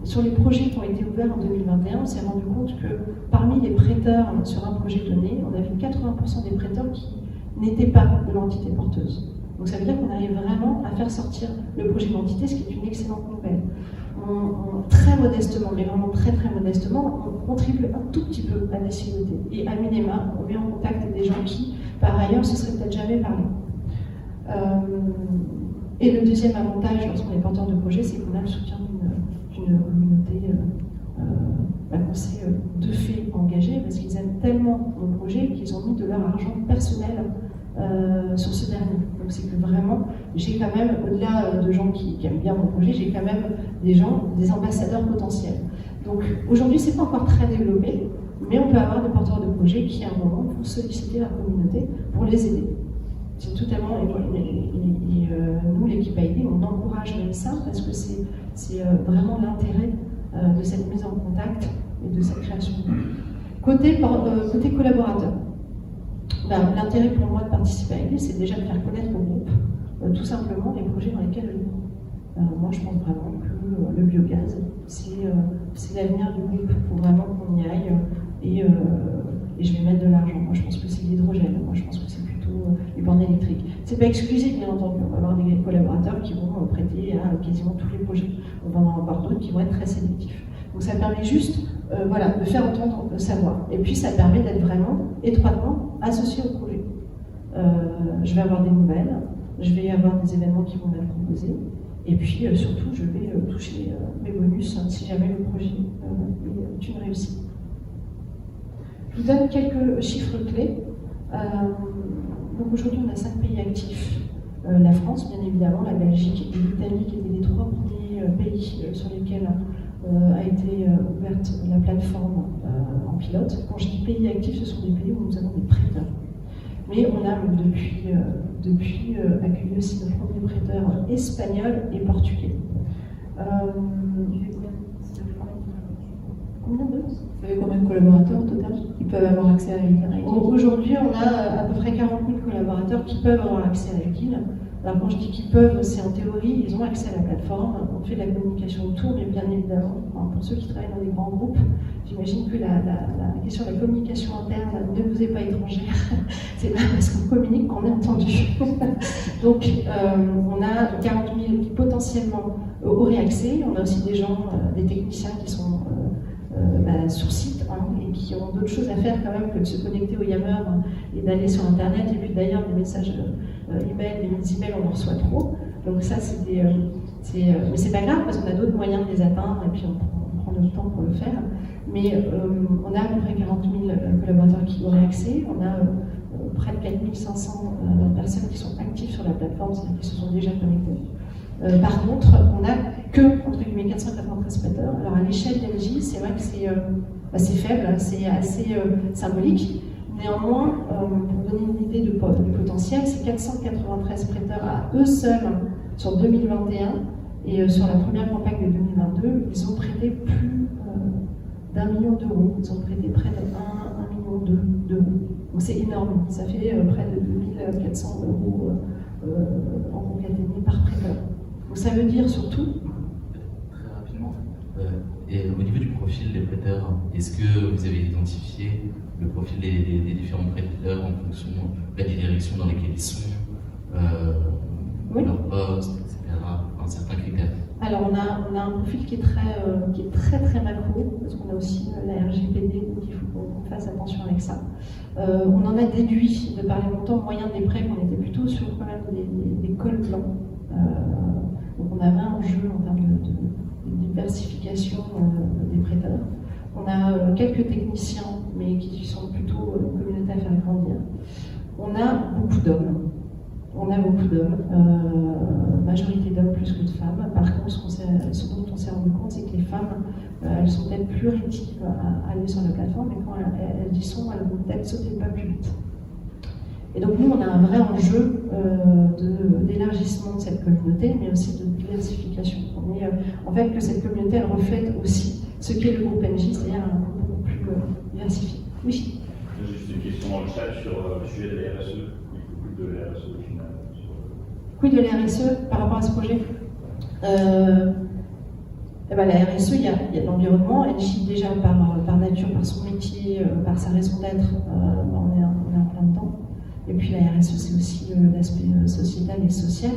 Sur les projets qui ont été ouverts en 2021, on s'est rendu compte que parmi les prêteurs sur un projet donné, on avait 80% des prêteurs qui n'étaient pas de l'entité porteuse. Donc ça veut dire qu'on arrive vraiment à faire sortir le projet d'identité, ce qui est une excellente nouvelle. Très modestement, mais vraiment très très modestement, on contribue un tout petit peu à la CIOT. Et à Minema, on met en contact des gens qui, par ailleurs, se seraient peut-être jamais parlé. Et le deuxième avantage lorsqu'on est porteur de projet, c'est qu'on a le soutien d'une communauté qu'on s'est de fait engagée, parce qu'ils aiment tellement nos projets qu'ils ont mis de leur argent personnel sur ce dernier. Donc c'est que vraiment, j'ai quand même, au-delà de gens qui aiment bien mon projet, j'ai quand même des ambassadeurs potentiels. Donc aujourd'hui, c'est pas encore très développé, mais on peut avoir des porteurs de projets qui, à un moment, vont solliciter la communauté pour les aider. C'est totalement, nous, l'équipe ID, on encourage même ça, parce que c'est vraiment l'intérêt de cette mise en contact et de cette création. Côté collaborateur, l'intérêt pour moi de participer à l'ID, c'est déjà de faire connaître au groupe tout simplement les projets dans lesquels je vais. Moi, je pense vraiment que le biogaz, c'est l'avenir du groupe. Il faut vraiment qu'on y aille et je vais mettre de l'argent. Moi, je pense que c'est l'hydrogène. Moi, je pense que c'est plutôt les bornes électriques. C'est pas exclusif, bien entendu. On va avoir des collaborateurs qui vont prêter à quasiment tous les projets. On va en avoir d'autres qui vont être très sélectifs. Donc, ça permet juste de faire entendre le savoir. Et puis, ça permet d'être vraiment étroitement associé au projet. Je vais avoir des nouvelles, je vais avoir des événements qui vont m'être proposés, et puis surtout, je vais toucher mes bonus si jamais le projet est une réussite. Je vous donne quelques chiffres clés. Donc aujourd'hui, on a 5 pays actifs. La France, bien évidemment, la Belgique et l'Italie, qui étaient les 3 premiers pays sur lesquels a été ouverte la plateforme en pilote. Quand je dis pays actifs, ce sont des pays où nous avons des prêteurs. Mais on a depuis accueilli aussi nos premiers prêteurs espagnols et portugais. Combien de Vous avez combien de collaborateurs au total qui peuvent avoir accès à l'ID? Aujourd'hui, on a à peu près 40 000 collaborateurs qui peuvent avoir accès à l'ID. Alors quand je dis qu'ils peuvent, c'est en théorie, ils ont accès à la plateforme, on fait de la communication autour, mais bien évidemment, pour ceux qui travaillent dans des grands groupes, j'imagine que la question de la communication interne ne vous est pas étrangère. C'est pas parce qu'on communique qu'on est entendu. Donc on a 40 000 qui potentiellement auraient accès, on a aussi des gens, des techniciens qui sont sur site et qui ont d'autres choses à faire quand même que de se connecter au Yammer et d'aller sur Internet. Et puis d'ailleurs, des messages email, des emails, on en reçoit trop. Donc ça, mais c'est pas grave parce qu'on a d'autres moyens de les atteindre et puis on prend notre temps pour le faire. Mais on a à peu près 40 000 collaborateurs qui auraient accès. On a près de 4 500 personnes qui sont actives sur la plateforme, c'est-à-dire qui se sont déjà connectées. Par contre, on n'a que, entre guillemets, 493 prêteurs. Alors à l'échelle d'Engie, c'est vrai que c'est faible, c'est assez symbolique. Néanmoins, pour donner une idée du potentiel, c'est 493 prêteurs à eux seuls sur 2021 et sur la première campagne de 2022, ils ont prêté plus d'1 million d'euros. Ils ont prêté près de 1,2 million d'euros. Donc c'est énorme, ça fait près de 2400 euros en concaténé par prêteur. Donc ça veut dire surtout... Très rapidement, et au niveau du profil des prêteurs, est-ce que vous avez identifié le profil des différents prêteurs en fonction des directions dans lesquelles ils sont, oui. leur poste, etc., un certain critère? Alors on a un profil qui est très macro, parce qu'on a aussi la RGPD, donc il faut qu'on fasse attention avec ça. On en a déduit, de par les montants moyens des prêts, qu'on était plutôt sur quand même des cols blancs. Donc on avait un jeu en termes de diversification des prêteurs. On a quelques techniciens, mais qui sont plutôt une communauté à faire grandir. On a beaucoup d'hommes. Majorité d'hommes plus que de femmes. Par contre, ce dont on s'est rendu compte, c'est que les femmes, elles sont peut-être plus rétives à aller sur la plateforme, mais quand elles y sont, elles vont peut-être sauter le pas plus vite. Et donc nous, on a un vrai enjeu d'élargissement de cette communauté, mais aussi de diversification. En fait, que cette communauté, elle reflète aussi ce qu'est le groupe Engie, c'est-à-dire un groupe beaucoup plus diversifié. Oui. J'ai juste une question dans le chat sur le sujet de la RSE. De la RSE au final. Oui, de la RSE par rapport à ce projet. La RSE, il y a l'environnement. Engie, déjà par nature, par son métier, par sa raison d'être, on est en plein dedans. Et puis la RSE, c'est aussi l'aspect sociétal et social,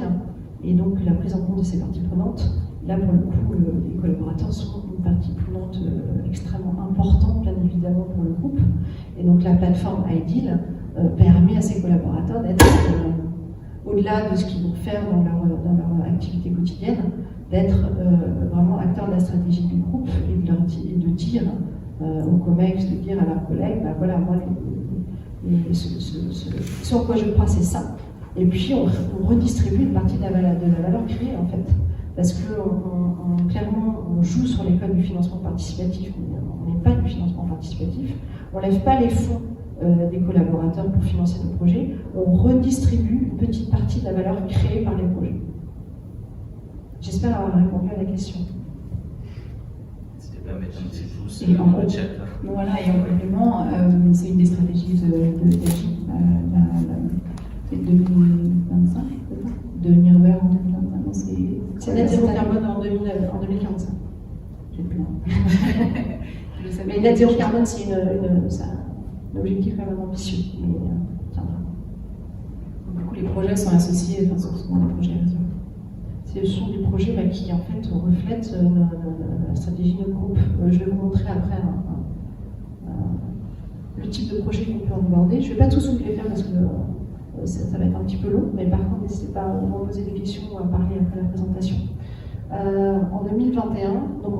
et donc la prise en compte de ces parties prenantes. Là, pour le coup, les collaborateurs sont une partie prenante extrêmement importante, bien évidemment, pour le groupe. Et donc la plateforme Ideal permet à ces collaborateurs d'être, au-delà de ce qu'ils vont faire dans leur activité quotidienne, d'être vraiment acteurs de la stratégie du groupe et de dire aux COMEX, de dire à leurs collègues, ben voilà, moi, ce en quoi je crois, c'est ça. Et puis on redistribue une partie de la valeur créée, en fait. Parce que clairement, on joue sur les codes du financement participatif, mais on n'est pas du financement participatif. On ne lève pas les fonds des collaborateurs pour financer nos projets. On redistribue une petite partie de la valeur créée par les projets. J'espère avoir répondu à la question. N'hésitez pas à mettre un petit pouce Et dans le chat. Voilà, et en complément, c'est une des stratégies d'Agile. C'est 2025, devenir vert en 2025. C'est net zéro carbone en 2045. J'ai plus Mais net zéro carbone, c'est un objectif quand même ambitieux. Mais tiendra. Du coup, les projets sont associés, enfin, ce sont des projets réseau. Ce sont des projets qui en fait reflètent la stratégie de notre groupe. Je vais vous montrer après le type de projet qu'on peut aborder. Je ne vais pas tous vous les faire parce que ça va être un petit peu long, mais par contre, n'hésitez pas à me poser des questions ou à parler après la présentation. En 2021, donc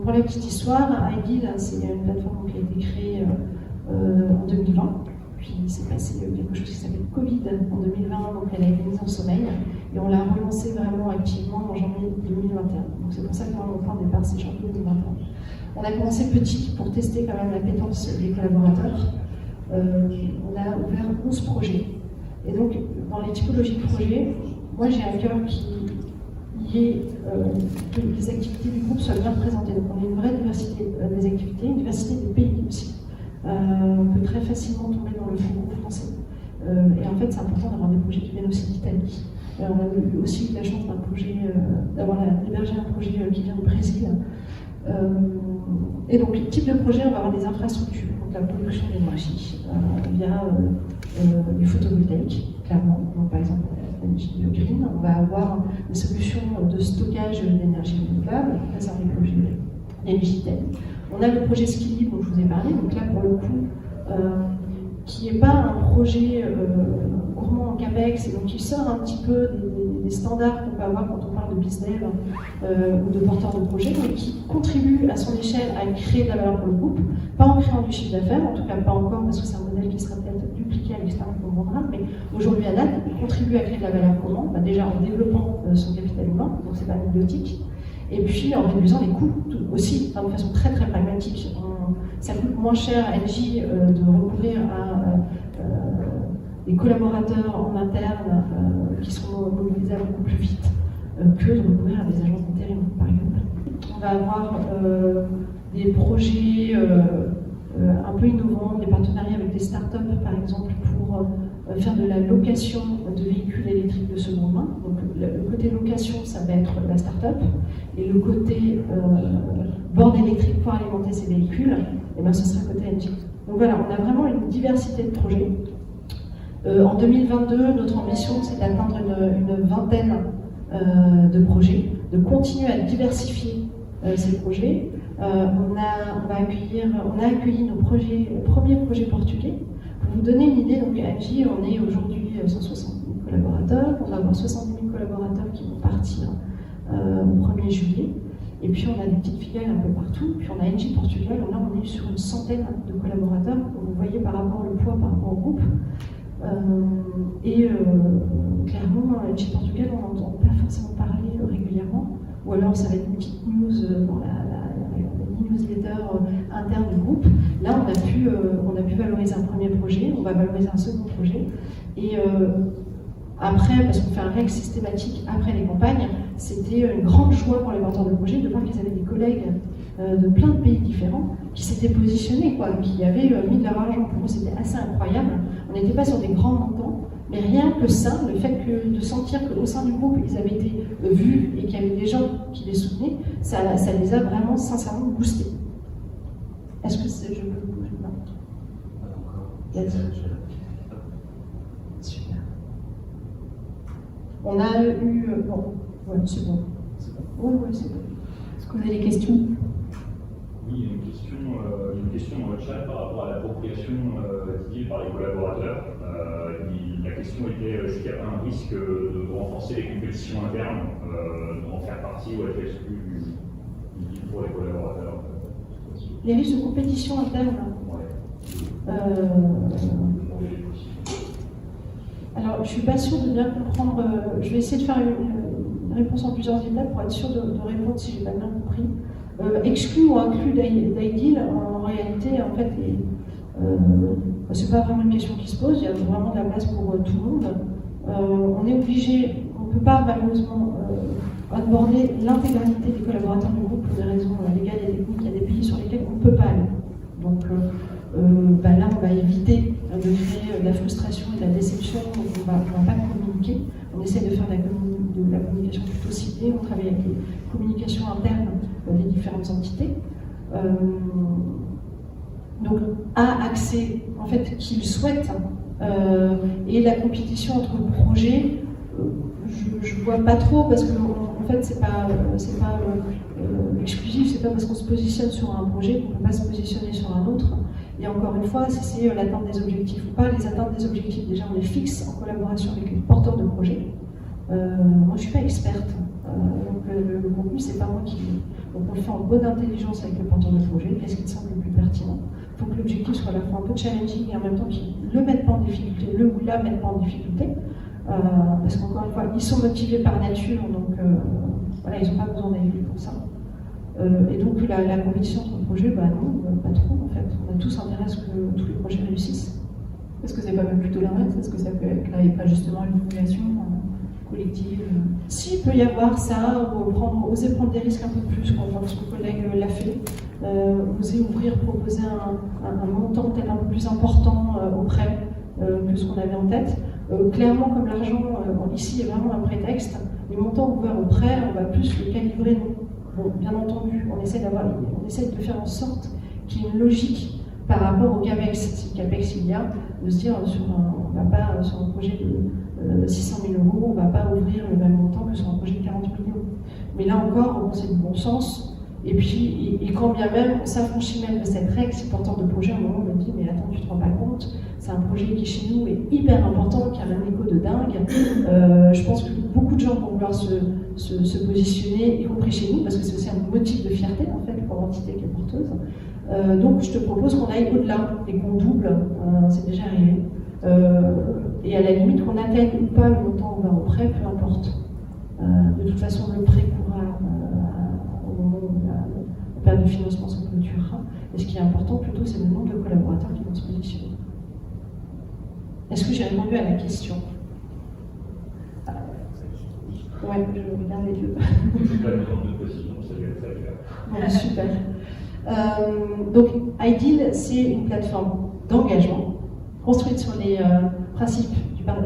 pour la petite histoire, Ideal, c'est une plateforme qui a été créée en 2020. Puis il s'est passé quelque chose qui s'appelle Covid en 2020, donc elle a été mise en sommeil. Et on l'a relancée vraiment activement en janvier 2021. Donc c'est pour ça que mon point de départ, c'est janvier 2021. On a commencé petit pour tester quand même l'appétence des collaborateurs. On a ouvert 11 projets. Et donc, dans les typologies de projets, moi j'ai à cœur que les activités du groupe soient bien représentées. Donc on a une vraie diversité des activités, une diversité des pays aussi. On peut très facilement tomber dans le franco français. Et en fait, c'est important d'avoir des projets qui viennent aussi d'Italie. On a eu aussi la chance d'avoir hébergé un projet qui vient du Brésil. Et donc, type de projet, on va avoir des infrastructures, donc la production d'énergie via du photovoltaïque, clairement. Donc, par exemple, l'énergie biogreen. On va avoir des solutions de stockage d'énergie renouvelable, ça c'est un projet d'énergie thermique. On a le projet Skilib dont je vous ai parlé, donc là pour le coup, qui n'est pas un projet gourmand en CAPEX, et donc qui sort un petit peu des standards qu'on peut avoir quand on parle de BizDev ou de porteur de projet, mais qui contribue à son échelle à créer de la valeur pour le groupe, pas en créant du chiffre d'affaires, en tout cas pas encore, parce que c'est un modèle qui sera peut-être dupliqué à l'extérieur qu'on vendra, mais aujourd'hui à date, il contribue à créer de la valeur comment déjà en développant son capital humain, donc c'est pas anecdotique, et puis en réduisant les coûts aussi, de façon très très pragmatique. Ça coûte moins cher à NJ de recourir à des collaborateurs en interne qui sont mobilisables beaucoup plus vite que de recourir à des agences d'intérim, par exemple. On va avoir des projets un peu innovants, des partenariats avec des startups, par exemple, pour faire de la location de véhicules électriques de seconde main. Donc le côté location, ça va être la startup, et le côté borne électrique pour alimenter ces véhicules, et ben, ce sera côté NJ. Donc voilà, on a vraiment une diversité de projets. En 2022, notre ambition, c'est d'atteindre une vingtaine de projets, de continuer à diversifier ces projets. On a accueilli nos premiers projets portugais. Pour vous donner une idée, donc à NJ, on est aujourd'hui 160 000 collaborateurs. On va avoir 70 000 collaborateurs qui vont partir au 1er juillet. Et puis on a des petites filiales un peu partout. Puis on a NJ Portugal, là on est sur une centaine de collaborateurs. Donc vous voyez par rapport au poids, par rapport au groupe. Clairement, NJ Portugal, on n'entend pas forcément parler régulièrement. Ou alors ça va être une petite news dans la newsletter interne du groupe. Là, on a pu valoriser un premier projet, on va valoriser un second projet. Et après, parce qu'on fait un règle systématique après les campagnes, c'était une grande joie pour les porteurs de projets de voir qu'ils avaient des collègues de plein de pays différents qui s'étaient positionnés, qui avaient mis de leur argent. Pour eux, c'était assez incroyable. On n'était pas sur des grands montants, mais rien que ça, le fait de sentir qu'au sein du groupe, ils avaient été vus et qu'il y avait des gens qui les soutenaient, ça les a vraiment sincèrement boostés. Est-ce que je peux bouger? Non. On a eu... bon, ouais, c'est bon. Oui, c'est bon. Est-ce qu'on a des questions? Oui, il y a une question dans le chat par rapport à l'appropriation dédiée par les collaborateurs. La question était est-ce qu'il y a pas un risque de renforcer les compétitions internes, d'en faire partie ou être exclu du deal pour les collaborateurs? Les risques de compétition interne. Alors, je ne suis pas sûre de bien comprendre. Je vais essayer de faire une réponse en plusieurs étapes pour être sûre de répondre si je n'ai pas bien compris. Exclu ou inclus d'IDEAL, en réalité, en fait, c'est pas vraiment une question qui se pose. Il y a vraiment de la place pour tout le monde. On est obligé, on ne peut pas malheureusement aborder l'intégralité des collaborateurs du groupe pour des raisons légales et techniques. Il y a des pays sur lesquels on ne peut pas aller. Donc là, on va éviter de créer de la frustration et de la déception, donc on ne va pas communiquer. On essaie de faire de la communication plutôt ciblée, on travaille avec les communications internes des différentes entités. Donc, a accès, en fait, qu'ils souhaitent, et la compétition entre projets, je ne vois pas trop, parce que en fait, c'est pas exclusif, c'est pas parce qu'on se positionne sur un projet qu'on ne peut pas se positionner sur un autre. Et encore une fois, si c'est l'atteinte des objectifs ou pas, les atteintes des objectifs, déjà on les fixe en collaboration avec les porteurs de projets. Moi je ne suis pas experte, donc le contenu c'est pas moi qui... Donc on le fait en bonne intelligence avec le porteur de projet, qu'est-ce qui te semble le plus pertinent. Il faut que l'objectif soit à la fois un peu challenging et en même temps qu'ils ne le mettent pas en difficulté, le ou la mettent pas en difficulté. Parce qu'encore une fois, ils sont motivés par nature, donc voilà, ils n'ont pas besoin d'aider pour ça. Et donc la compétition entre projets, non, pas trop en fait. On a tous intérêt à ce que tous les projets réussissent. Est-ce que c'est pas même plutôt l'inverse? Est-ce que ça peut créer pas justement une population collective? Si, il peut y avoir ça, oser prendre des risques un peu plus, comme votre collègue l'a fait, oser ouvrir, proposer un montant peut-être un peu plus important au prêt que ce qu'on avait en tête. Clairement, comme l'argent ici est vraiment un prétexte, les montants ouverts au prêt, on va plus le calibrer nous. Bon, bien entendu, on essaie de faire en sorte qu'il y ait une logique par rapport au CAPEX. Si le CAPEX il y a, de se dire on va pas sur un projet de 600 000 €, on ne va pas ouvrir le même montant que sur un projet de 40 millions. Mais là encore, c'est du bon sens. Et puis, et quand bien même, on s'affranchit même de cette règle, si le porteur de projet, à un moment, me dit mais attends, tu te rends pas compte, c'est un projet qui chez nous est hyper important, qui a un écho de dingue. Je pense que beaucoup de gens vont vouloir se positionner, y compris chez nous, parce que c'est aussi un motif de fierté en fait pour l'entité qui est porteuse. Donc je te propose qu'on aille au-delà et qu'on double, c'est déjà arrivé. Et à la limite qu'on atteigne ou pas le montant ouvert au prêt, peu importe. De toute façon, le prêt courra au moment où la période de financement se clôturera. Et ce qui est important plutôt, c'est le nombre de collaborateurs qui vont se positionner. Est-ce que j'ai répondu à la question? Ouais, je regarde les yeux. C'est pas une forme de précision, ça va être très clair. Voilà, super. Donc, IDEAL, c'est une plateforme d'engagement construite sur les principes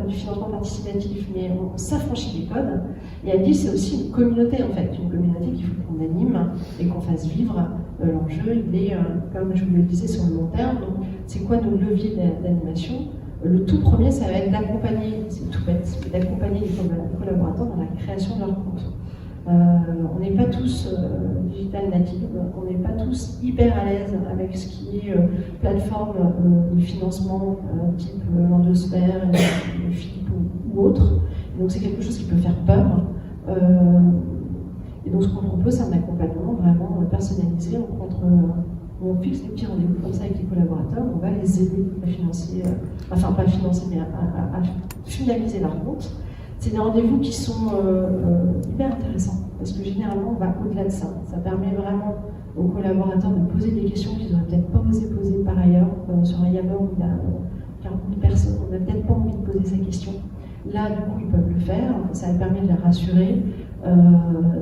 du financement participatif, mais on s'affranchit des codes. Et IDEAL, c'est aussi une communauté, en fait, une communauté qu'il faut qu'on anime et qu'on fasse vivre. L'enjeu, il est, comme je vous le disais, sur le long terme. Donc, c'est quoi nos leviers d'animation? Le tout premier, ça va être d'accompagner, c'est tout bête, d'accompagner les collaborateurs dans la création de leur compte. On n'est pas tous digital natives, on n'est pas tous hyper à l'aise avec ce qui est plateforme de financement type Landosphère, Philippe ou autre. Et donc c'est quelque chose qui peut faire peur. Et donc ce qu'on propose, c'est un accompagnement vraiment personnalisé. On fixe des petits rendez-vous comme ça avec les collaborateurs, on va les aider à financer, enfin pas financer, mais à finaliser leur compte. C'est des rendez-vous qui sont hyper intéressants, parce que généralement on va au-delà de ça. Ça permet vraiment aux collaborateurs de poser des questions qu'ils n'auraient peut-être pas osé poser par ailleurs. Sur un Yammer où il y a 40 000 personnes, on n'a peut-être pas envie de poser sa question. Là, du coup, ils peuvent le faire, ça permet de les rassurer,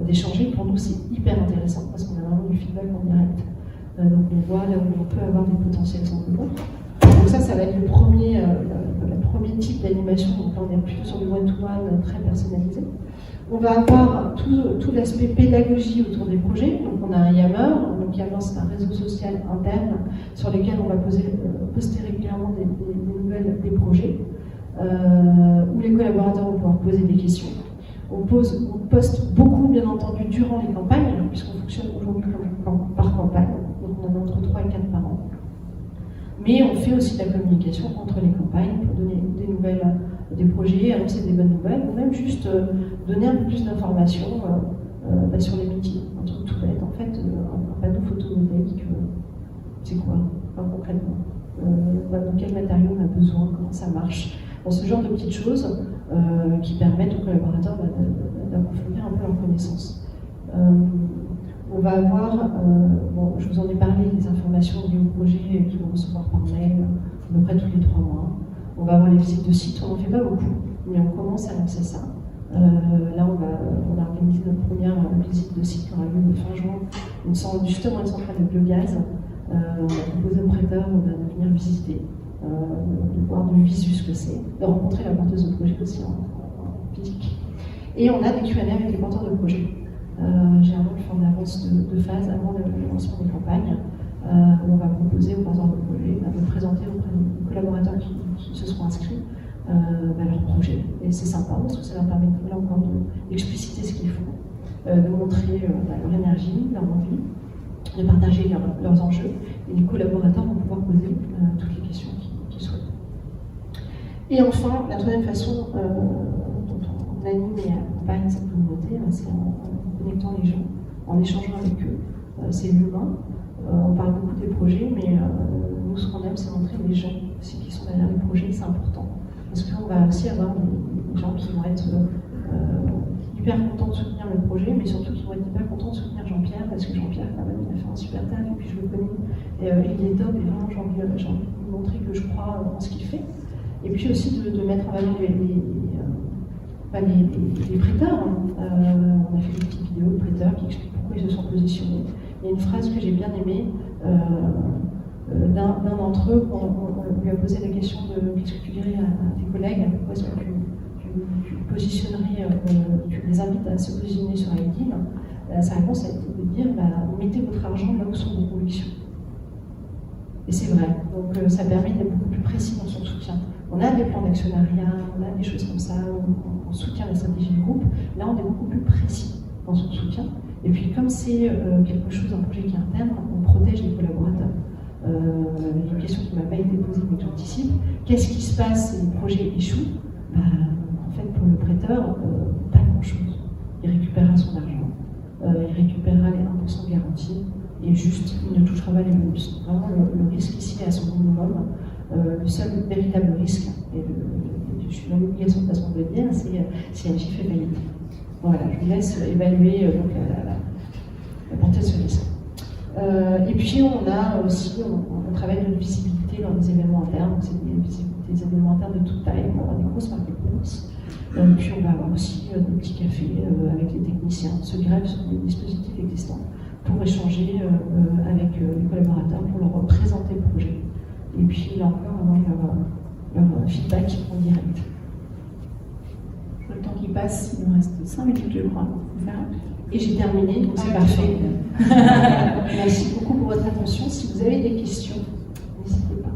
d'échanger. Pour nous, c'est hyper intéressant, parce qu'on a vraiment du feedback en direct. Donc on voit là où on peut avoir des potentiels engouements. Donc ça va être le premier type d'animation. Donc là on est plutôt sur du one-to-one très personnalisé. On va avoir tout l'aspect pédagogie autour des projets. Donc on a un Yammer. Donc Yammer, c'est un réseau social interne sur lequel on va poster régulièrement des nouvelles des projets, où les collaborateurs vont pouvoir poser des questions. On poste beaucoup, bien entendu, durant les campagnes, puisqu'on fonctionne aujourd'hui par campagne, donc on en a entre 3 et 4 par an. Mais on fait aussi de la communication entre les campagnes pour donner des nouvelles des projets, annoncer des bonnes nouvelles, ou même juste donner un peu plus d'informations sur les métiers. Un truc tout bête, en fait, un panneau photovoltaïque, c'est quoi, concrètement dans quel matériau on a besoin, comment ça marche. Bon, ce genre de petites choses qui permettent aux collaborateurs d'approfondir un peu leurs connaissances. On va avoir, je vous en ai parlé, des informations liées au projet qu'ils vont recevoir par mail à peu près tous les 3 mois. On va avoir les visites de site, on n'en fait pas beaucoup, mais on commence à lancer ça. Là, on a organisé notre première visite de site qui aura lieu fin juin, justement une centrale de biogaz. On a proposé aux prêteurs de venir visiter, de voir de visu ce que c'est, de rencontrer la porteuse de projet aussi en physique. Et on a des Q&A avec les porteurs de projet. Généralement, on fait en avance de phase avant le lancement des campagnes, où on va proposer aux porteurs de projet de présenter auprès des collaborateurs qui se seront inscrits leur projet. Et c'est sympa parce que ça leur permet là encore d'expliciter ce qu'ils font, de montrer leur énergie, leur envie, de partager leurs enjeux, et les collaborateurs vont pouvoir poser toutes les questions qu'ils souhaitent. Et enfin, la troisième façon dont on anime et accompagne cette communauté, c'est en connectant les gens, en échangeant avec eux. C'est l'humain. On parle beaucoup des projets, mais nous, ce qu'on aime, c'est montrer les gens aussi qui sont derrière les projets, c'est important. Parce qu'on va aussi avoir des gens qui vont être hyper contents de soutenir le projet, mais surtout qui vont être hyper contents de soutenir Jean-Pierre, parce que Jean-Pierre, quand même, il a fait un super taf, et puis je le connais, et il est top, et vraiment, j'ai envie de lui montrer que je crois en ce qu'il fait. Et puis aussi de mettre en valeur les prêteurs. On a fait des petites vidéos de prêteurs qui expliquent pourquoi ils se sont positionnés. Il y a une phrase que j'ai bien aimée d'un d'entre eux, on lui a posé la question de qu'est-ce que tu dirais à tes collègues, pourquoi est-ce que tu positionnerais, tu les invites à se positionner sur LinkedIn. Sa réponse a été de dire mettez votre argent là où sont vos convictions. Et c'est vrai, donc ça permet d'être beaucoup plus précis dans son soutien. On a des plans d'actionnariat, on a des choses comme ça, on soutient la stratégie du groupe. Là, on est beaucoup plus précis dans son soutien. Et puis, comme c'est quelque chose, un projet qui est interne, on protège les collaborateurs. Une question qui ne m'a pas été posée, mais que j'anticipe. Qu'est-ce qui se passe si le projet échoue? En fait, pour le prêteur, pas grand-chose. Il récupérera son argent, il récupérera les 1% de garantie, et juste, il ne touchera pas les bonus. Vraiment, le risque ici est à son minimum. Le seul véritable risque, et je suis dans l'obligation de façon de le dire, c'est si un chiffre est faillite. Voilà, je vous laisse évaluer la portée de ce risque. Et puis on a aussi, on travaille notre visibilité dans des événements internes, c'est des événements internes de toute taille, on va avoir des grosses marketplaces. Puis on va avoir aussi des petits cafés avec les techniciens, se grèvent sur des dispositifs existants pour échanger avec les collaborateurs, pour leur présenter le projet. Et puis là encore, avoir leur feedback en direct. Le temps qui passe, il nous reste 5 minutes, je crois. Et j'ai terminé, donc c'est parfait. Merci beaucoup pour votre attention. Si vous avez des questions, n'hésitez pas.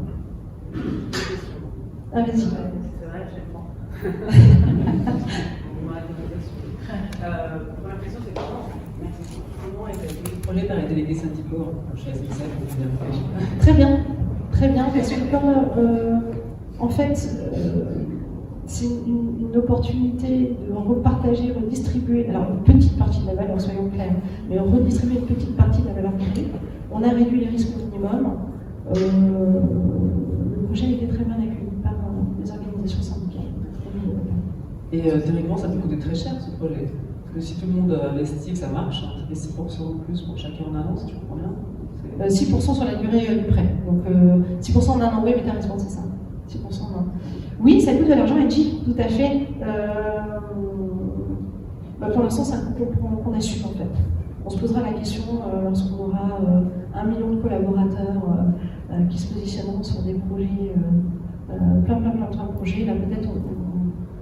Vas-y. C'est vrai, j'ai le temps. Pour la question, c'est comment est-ce Le projet par les délégués syndicaux chez SNCF, on peut bien réfléchir. Très bien, parce que comme en fait, c'est une opportunité de repartager, redistribuer, alors une petite partie de la valeur, soyons clairs, mais redistribuer une petite partie de la valeur créée. On a réduit les risques au minimum. Le projet a été très bien accueilli par les organisations syndicales. Et théoriquement, ça peut coûter très cher ce projet. Parce que si tout le monde investit que ça marche, ça fait 6% en plus pour chacun en avance, si je comprends bien. 6% sur la durée du prêt. Donc 6% en un an, oui, mais t'as raison, c'est ça. 6% en un an. Oui, ça coûte de l'argent, Edgy, tout à fait. Pour l'instant, c'est un coût qu'on assume en fait. On se posera la question lorsqu'on aura 1 million de collaborateurs qui se positionneront sur des projets, plein de projets. Là, peut-être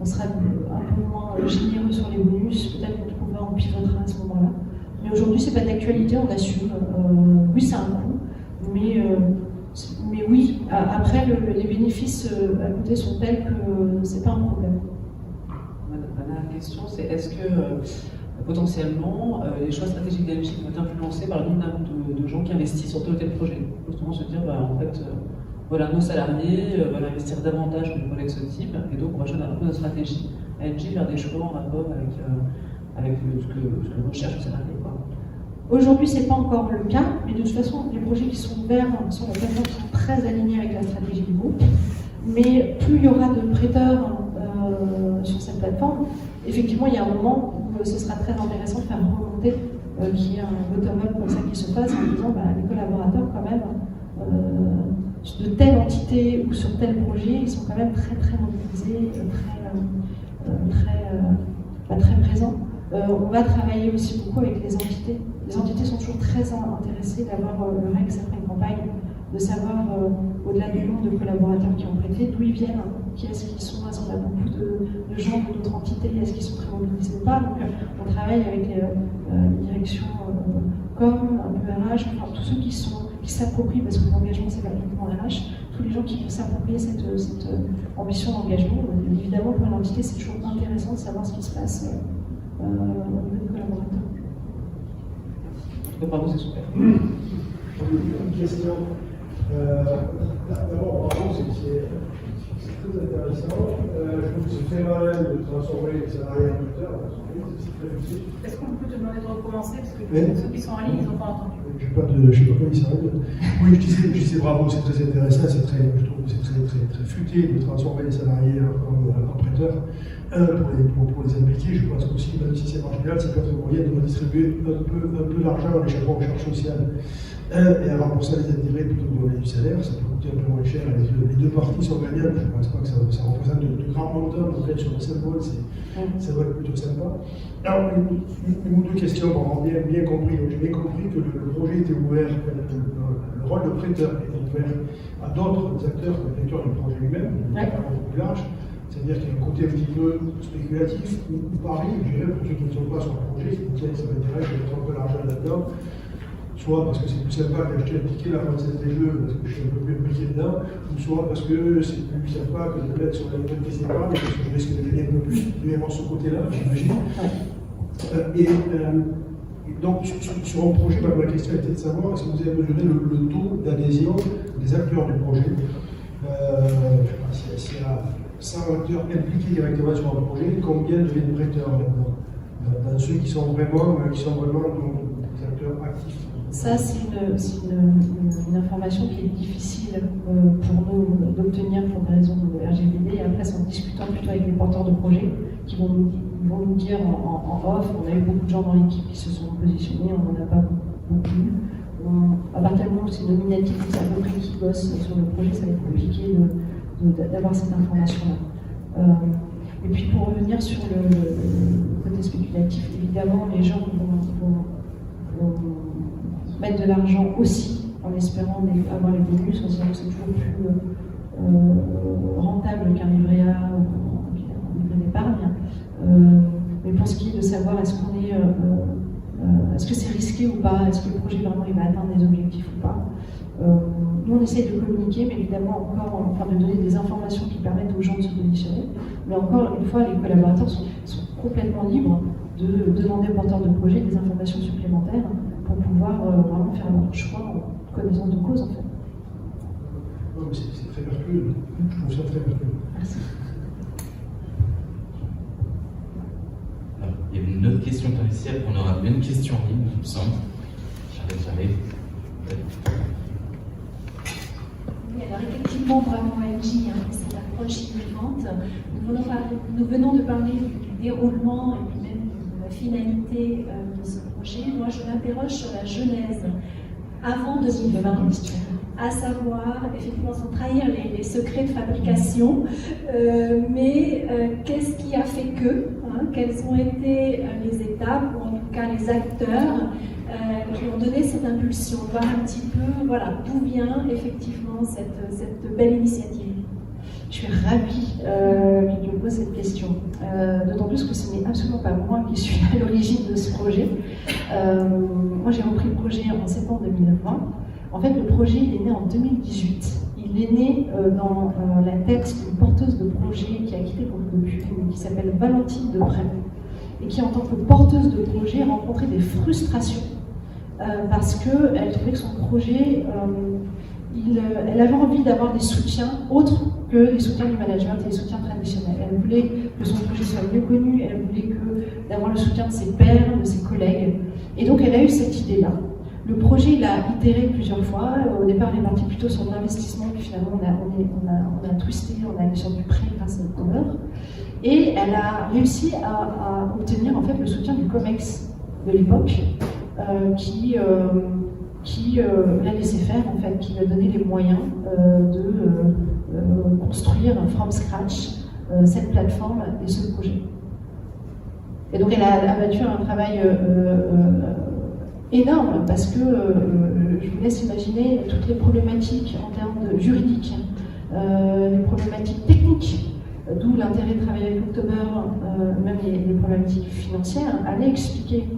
on sera un peu moins généreux sur les bonus, peut-être qu'on pivotera à ce moment-là. Mais aujourd'hui, c'est pas d'actualité, on assume. Oui, c'est un coût, mais oui, après, les bénéfices à côté sont tels que c'est pas un problème. Ma dernière question, c'est est-ce que potentiellement les choix stratégiques d'Engie vont être influencés par le nombre de gens qui investissent sur tel ou tel projet? Justement se dire, en fait, voilà, nos salariés veulent investir davantage dans des projets de ce type, et donc on va choisir un peu notre stratégie. Engie faire des choix en rapport avec ce que recherche le salarié. Aujourd'hui, ce n'est pas encore le cas, mais de toute façon, les projets qui sont ouverts sont notamment très alignés avec la stratégie du groupe. Mais plus il y aura de prêteurs sur cette plateforme, effectivement, il y a un moment où ce sera très intéressant de faire remonter qu'il y ait un bottom-up comme ça qui se passe en disant les collaborateurs, quand même, de telle entité ou sur tel projet, ils sont quand même très très mobilisés, très présents. On va travailler aussi beaucoup avec les entités. Les entités sont toujours très intéressées d'avoir le REX après une campagne, de savoir, au-delà du nombre de collaborateurs qui ont prêté, d'où ils viennent, qui est-ce qu'ils sont, est-ce qu'on a beaucoup de gens d'autres entités, est-ce qu'ils sont très mobilisés ou pas. Donc on travaille avec les directions com, un peu RH, enfin, tous ceux qui s'approprient, parce que l'engagement c'est pas uniquement RH, tous les gens qui vont s'approprier cette ambition d'engagement. Évidemment, pour une entité, c'est toujours intéressant de savoir ce qui se passe au niveau des collaborateurs. Bravo, c'est super. Une question. D'abord, bravo, c'est très intéressant. Je trouve que c'est très malin de transformer les salariés en acteurs. C'est très difficile. Est-ce qu'on peut te demander de recommencer? Parce que ceux qui sont en ligne, ils n'ont pas entendu. Je ne sais pas comment ils s'arrêtent. Oui, je disais bravo, c'est très intéressant. Je trouve que c'est très futé de transformer les salariés en prêteurs. Pour les impliquer, je pense qu'aussi, même si c'est marginal, c'est peut-être un moyen de redistribuer un peu d'argent en échappant aux charges sociales et en remboursant les intérêts plutôt que de donner du salaire. Ça peut coûter un peu moins cher. Les deux parties sont gagnantes. Je ne pense pas que ça représente de grands montants. En fait, sur le symbole, ça va être plutôt sympa. Alors, une ou deux questions pour avoir bien compris. J'ai bien compris que le projet était ouvert, le rôle de prêteur était ouvert à d'autres acteurs que l'acteur du projet lui-même, plus large. C'est-à-dire qu'il y a un côté un petit peu spéculatif, ou pari, je dirais, pour ceux qui ne sont pas sur le projet, qui tiennent, ça m'intéresse, je vais mettre un peu l'argent là-dedans, soit parce que c'est plus sympa d'acheter un ticket la Française des Jeux, parce que je suis un peu plus impliqué dedans, ou soit parce que c'est plus sympa que de le mettre sur la nouvelle des épargnes, parce que je risque de gagner un peu plus, il doit y avoir ce côté-là, j'imagine. Donc, sur un projet, ma question était de savoir si vous avez mesuré le taux d'adhésion des acteurs du projet. Je ne sais pas s'il y a 100 acteurs impliqués directement sur un projet, combien deviennent prêteurs maintenant dans ceux qui sont vraiment des acteurs actifs? Ça, c'est une information qui est difficile pour nous d'obtenir pour des raisons de RGPD. Et après, c'est en discutant plutôt avec les porteurs de projets qui vont nous dire en off. On a eu beaucoup de gens dans l'équipe qui se sont positionnés, on n'en a pas beaucoup eu. À partir du moment où c'est nominatif, c'est à peu près qui bosse sur le projet, ça va être compliqué d'avoir cette information-là. Et puis pour revenir sur le côté spéculatif, évidemment, les gens vont mettre de l'argent aussi en espérant avoir les bonus, en disant que c'est toujours plus rentable qu'un livret A ou un livret d'épargne. Mais pour ce qui est de savoir est-ce que c'est risqué ou pas, est-ce que le projet vraiment il va atteindre des objectifs ou pas, nous on essaie de communiquer, mais évidemment encore de donner des informations qui permettent aux gens de se positionner. Mais encore une fois, les collaborateurs sont complètement libres de demander aux porteurs de projet des informations supplémentaires pour pouvoir vraiment faire leur choix en connaissance de cause en fait. Non, mais c'est très vertueux, je trouve ça très vertueux. Merci. Alors, il y a une autre question par ici, après on aura une question en ligne, il me semble. J'arrive. Oui, alors effectivement, bravo à Engie, c'est l'approche innovante. Nous venons de parler du déroulement et puis même de la finalité de ce projet. Moi, je m'interroge sur la genèse avant 2020, à savoir, effectivement, sans trahir les secrets de fabrication, mais qu'est-ce qui a fait que, quelles ont été les étapes, ou en tout cas les acteurs qui ont donné cette impulsion, voir un petit peu d'où vient effectivement cette belle initiative. Je suis ravie que tu me poses cette question, d'autant plus que ce n'est absolument pas moi qui suis à l'origine de ce projet. Moi j'ai repris le projet en septembre 2020. En fait le projet il est né en 2018. Il Il est né dans la tête d'une porteuse de projet qui a quitté Groupe depuis, qui s'appelle Valentine Deprez, et qui, en tant que porteuse de projet, a rencontré des frustrations parce qu'elle trouvait que son projet, elle avait envie d'avoir des soutiens autres que les soutiens du management et les soutiens traditionnels. Elle voulait que son projet soit mieux connu, elle voulait d'avoir le soutien de ses pairs, de ses collègues. Et donc elle a eu cette idée-là. Le projet, il a itéré plusieurs fois. Au départ, il est parti plutôt sur l'investissement, puis finalement, on a twisté, on a allé sur du prêt grâce à October. Et elle a réussi à obtenir en fait le soutien du COMEX de l'époque, qui l'a laissé faire, en fait, qui lui a donné les moyens de construire from scratch cette plateforme et ce projet. Et donc elle a abattu un travail énorme parce que je vous laisse imaginer toutes les problématiques en termes juridiques, les problématiques techniques, d'où l'intérêt de travailler avec October, même les problématiques financières, aller expliquer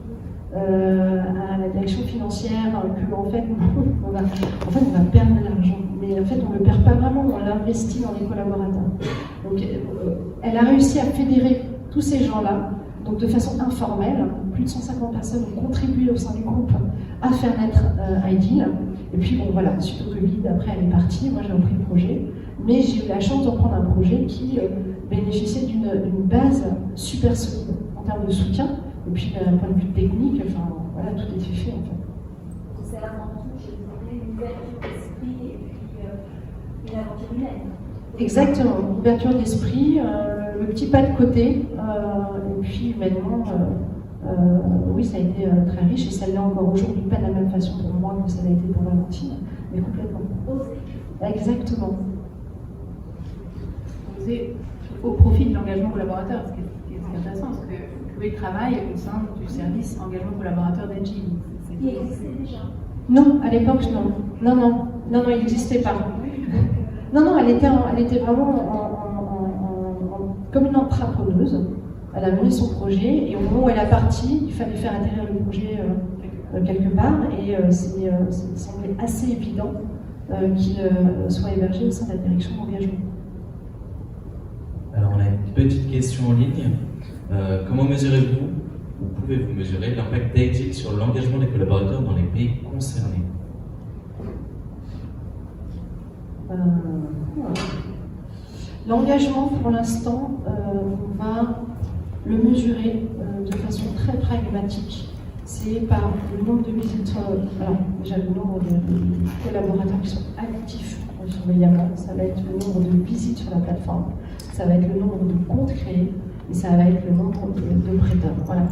à la direction financière qu'en fait, on va perdre de l'argent, mais en fait on ne le perd pas vraiment, on l'investit dans les collaborateurs. Donc elle a réussi à fédérer tous ces gens-là, donc de façon informelle. Plus de 150 personnes ont contribué au sein du groupe à faire naître Ideal. Et puis bon voilà, suite au Covid, après elle est partie, moi j'ai repris le projet, mais j'ai eu la chance de reprendre un projet qui bénéficiait d'une base super solide en termes de soutien. Et puis d'un point de vue technique, enfin voilà, tout était fait en fait. C'est avant tout, je dirais, une ouverture d'esprit et puis une aventure humaine. Exactement, ouverture d'esprit, le petit pas de côté, et puis humainement, oui, ça a été très riche et ça l'est encore aujourd'hui, pas de la même façon pour moi que ça l'a été pour Valentine, mais complètement. Exactement. Vous êtes au profit de l'engagement collaborateur, ce qui est intéressant, parce que le travail au sein du service engagement collaborateur d'Engie. Il existait déjà? Non, à l'époque, non, il n'existait pas. Non, elle était vraiment comme une entrepreneuse. Elle a mené son projet et au moment où elle est partie, il fallait faire atterrir le projet quelque part et c'est semblait assez évident qu'il soit hébergé au sein de la direction d'engagement. Alors on a une petite question en ligne. Comment mesurez-vous, ou pouvez-vous mesurer l'impact d'Ideal sur l'engagement des collaborateurs dans les pays concernés? L'engagement, pour l'instant, on va le mesurer de façon très pragmatique. C'est par le nombre de visites, alors déjà le nombre de collaborateurs qui sont actifs sur le Yammer, ça va être le nombre de visites sur la plateforme, ça va être le nombre de comptes créés, et ça va être le nombre de prêteurs. Voilà.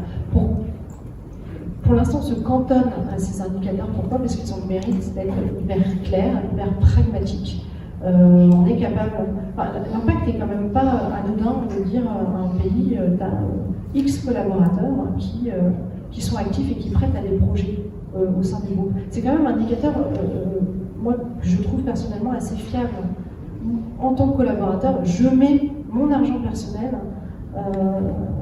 Pour l'instant, on se cantonne à ces indicateurs. Pourquoi? Parce qu'ils ont le mérite d'être hyper clairs, hyper pragmatiques. On est capable. Enfin, l'impact n'est quand même pas anodin de dire à un pays t'as X collaborateurs qui sont actifs et qui prêtent à des projets au sein du groupe. C'est quand même un indicateur, moi, que je trouve personnellement assez fiable. En tant que collaborateur, je mets mon argent personnel.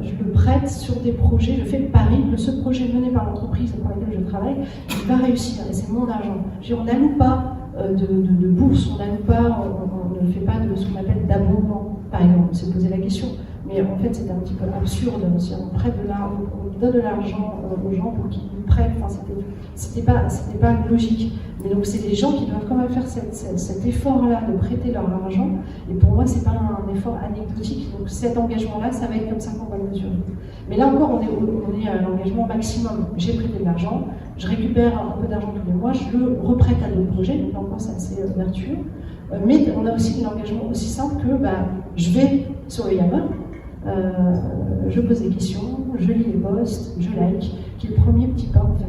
Je le prête sur des projets, je fais le pari que ce projet mené par l'entreprise pour laquelle je travaille, il va réussir et c'est mon argent. On n'alloue pas de bourse, on ne fait pas de ce qu'on appelle d'abondement, par exemple, on s'est posé la question. Mais en fait, c'est un petit peu absurde. Si on prête on donne de l'argent aux gens pour qu'ils nous prêtent. Enfin, c'était pas logique. Mais donc, c'est des gens qui doivent quand même faire cet effort-là de prêter leur argent. Et pour moi, c'est pas un effort anecdotique. Donc, cet engagement-là, ça va être comme ça qu'on va le mesurer. Mais là encore, on est à l'engagement maximum. J'ai prêté de l'argent, je récupère un peu d'argent tous les mois, je le reprête à d'autres projets. Donc, là encore, c'est assez vertueux. Mais on a aussi un engagement aussi simple que je vais sur le Yammer. Je pose des questions, je lis les posts, je like, qui est le premier petit pas en fait.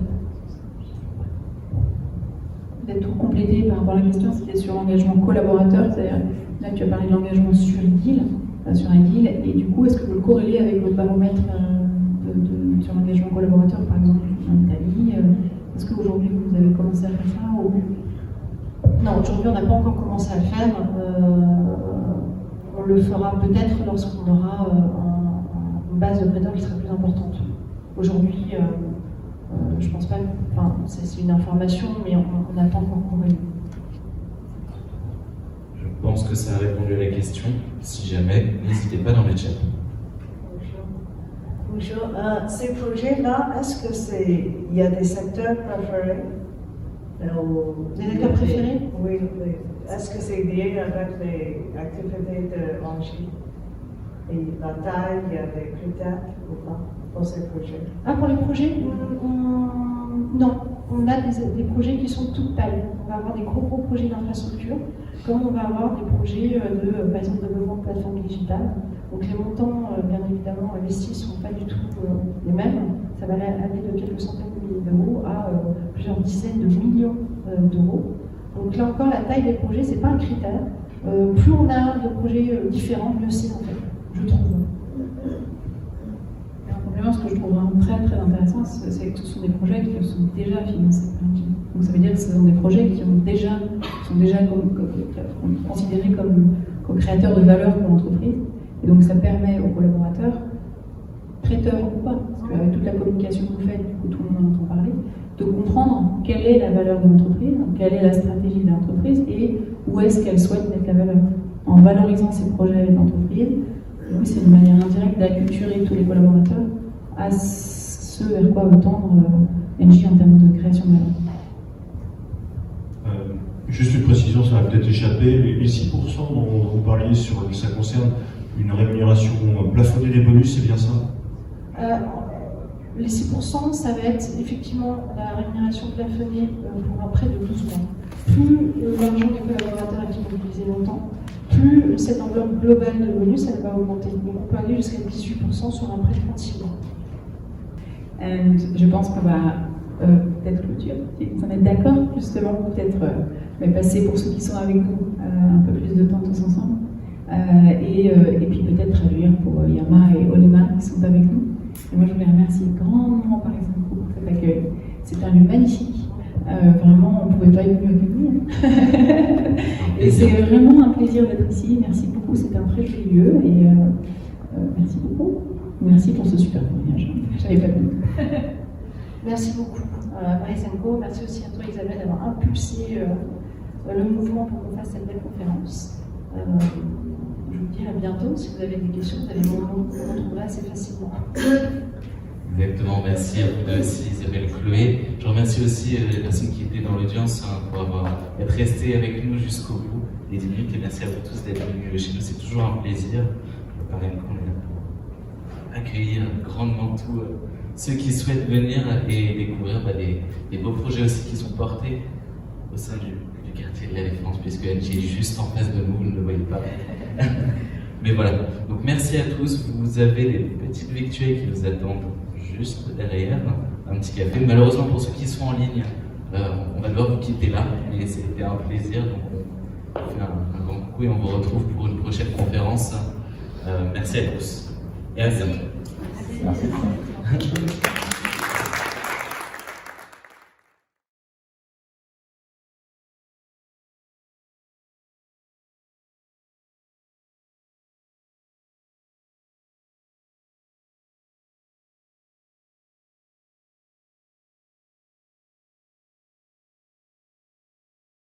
Peut-être pour compléter par rapport à la question, c'était sur l'engagement collaborateur, c'est-à-dire là tu as parlé de l'engagement sur Ideal, et du coup est-ce que vous le corrélez avec votre baromètre sur l'engagement collaborateur par exemple en Italie? Est-ce qu'aujourd'hui vous avez commencé à faire ça ou... Non, aujourd'hui on n'a pas encore commencé à le faire. On le fera peut-être lorsqu'on aura une base de prêteurs qui sera plus importante. Aujourd'hui, je pense pas. Enfin, c'est une information, mais on n'a pas encore corrélé. pense que ça a répondu à la question. Si jamais, n'hésitez pas dans le chat. Bonjour. Ces projets-là, est-ce que il y a des secteurs préférés? Des secteurs préférés? Oui, oui. Est-ce que c'est lié avec les activités de Angie? Et la taille, il y a des critères ou pas pour ces projets? Ah, pour les projets, non. On a des projets qui sont toute taille. On va avoir des gros projets d'infrastructure, comme on va avoir des projets par exemple, de développement de plateforme digitale. Donc les montants, bien évidemment, investis ne sont pas du tout les mêmes. Ça va aller de quelques centaines de milliers d'euros à plusieurs dizaines de millions d'euros. Donc là encore, la taille des projets, ce n'est pas un critère. Plus on a de projets différents, mieux c'est en fait, je trouve. En complément, ce que je trouve vraiment très très intéressant, c'est que ce sont des projets qui sont déjà financés par Engie. Donc ça veut dire que ce sont des projets qui sont déjà considérés comme créateurs de valeur pour l'entreprise. Et donc ça permet aux collaborateurs, prêteurs ou pas, parce qu'avec toute la communication que vous faites, du coup tout le monde en entend parler, de comprendre quelle est la valeur de l'entreprise, quelle est la stratégie de l'entreprise et où est-ce qu'elle souhaite mettre la valeur. En valorisant ces projets d'entreprise, oui, c'est une manière indirecte d'acculturer tous les collaborateurs à ce vers quoi veut tendre Engie en termes de création de valeur. Juste une précision, ça va peut-être échapper. Les 6% dont vous parliez, ça concerne une rémunération plafonnée des bonus, c'est bien ça? Les 6%, ça va être effectivement la rémunération plafonnée pour un prêt de 12 mois. Plus l'argent du collaborateur est immobilisé longtemps, plus cette enveloppe globale de bonus, elle va augmenter. Donc on peut aller jusqu'à 18% sur un prêt de 36 mois. Et je pense qu'on va peut-être clôturer. Vous en êtes d'accord, justement, peut-être passer pour ceux qui sont avec nous un peu plus de temps tous ensemble. Et puis peut-être traduire pour Yama et Olema qui sont avec nous. Et moi je voulais remercier grandement par exemple pour cet accueil. C'est un lieu magnifique. Vraiment, on ne pouvait pas être mieux accueillis. Et c'est vraiment un plaisir d'être ici. Merci beaucoup, c'est un très joli lieu. Et merci beaucoup. Merci pour ce super témoignage. Je n'avais pas vu. Merci beaucoup, Marie-Senko. Merci aussi à toi, Isabelle, d'avoir impulsé le mouvement pour qu'on fasse cette belle conférence. Je vous dis à bientôt. Si vous avez des questions, vous avez mon nom, vous me retrouverez assez facilement. Exactement, merci à vous deux aussi, Isabelle, Chloé. Je remercie aussi les personnes qui étaient dans l'audience pour être restées avec nous jusqu'au bout des 10 minutes. Et merci à vous tous d'être venus chez nous, c'est toujours un plaisir. Pareil, on est là pour accueillir grandement tous ceux qui souhaitent venir et découvrir des beaux projets aussi qui sont portés au sein du quartier de la Défense, puisque Engie est juste en face de nous, vous ne le voyez pas. Mais voilà, donc merci à tous. Vous avez des petites victuailles qui nous attendent juste derrière, un petit café. Malheureusement pour ceux qui sont en ligne, on va devoir vous quitter là, mais c'était un plaisir. Donc on fait un grand coucou et on vous retrouve pour une prochaine conférence. Merci à tous et à bientôt. Merci.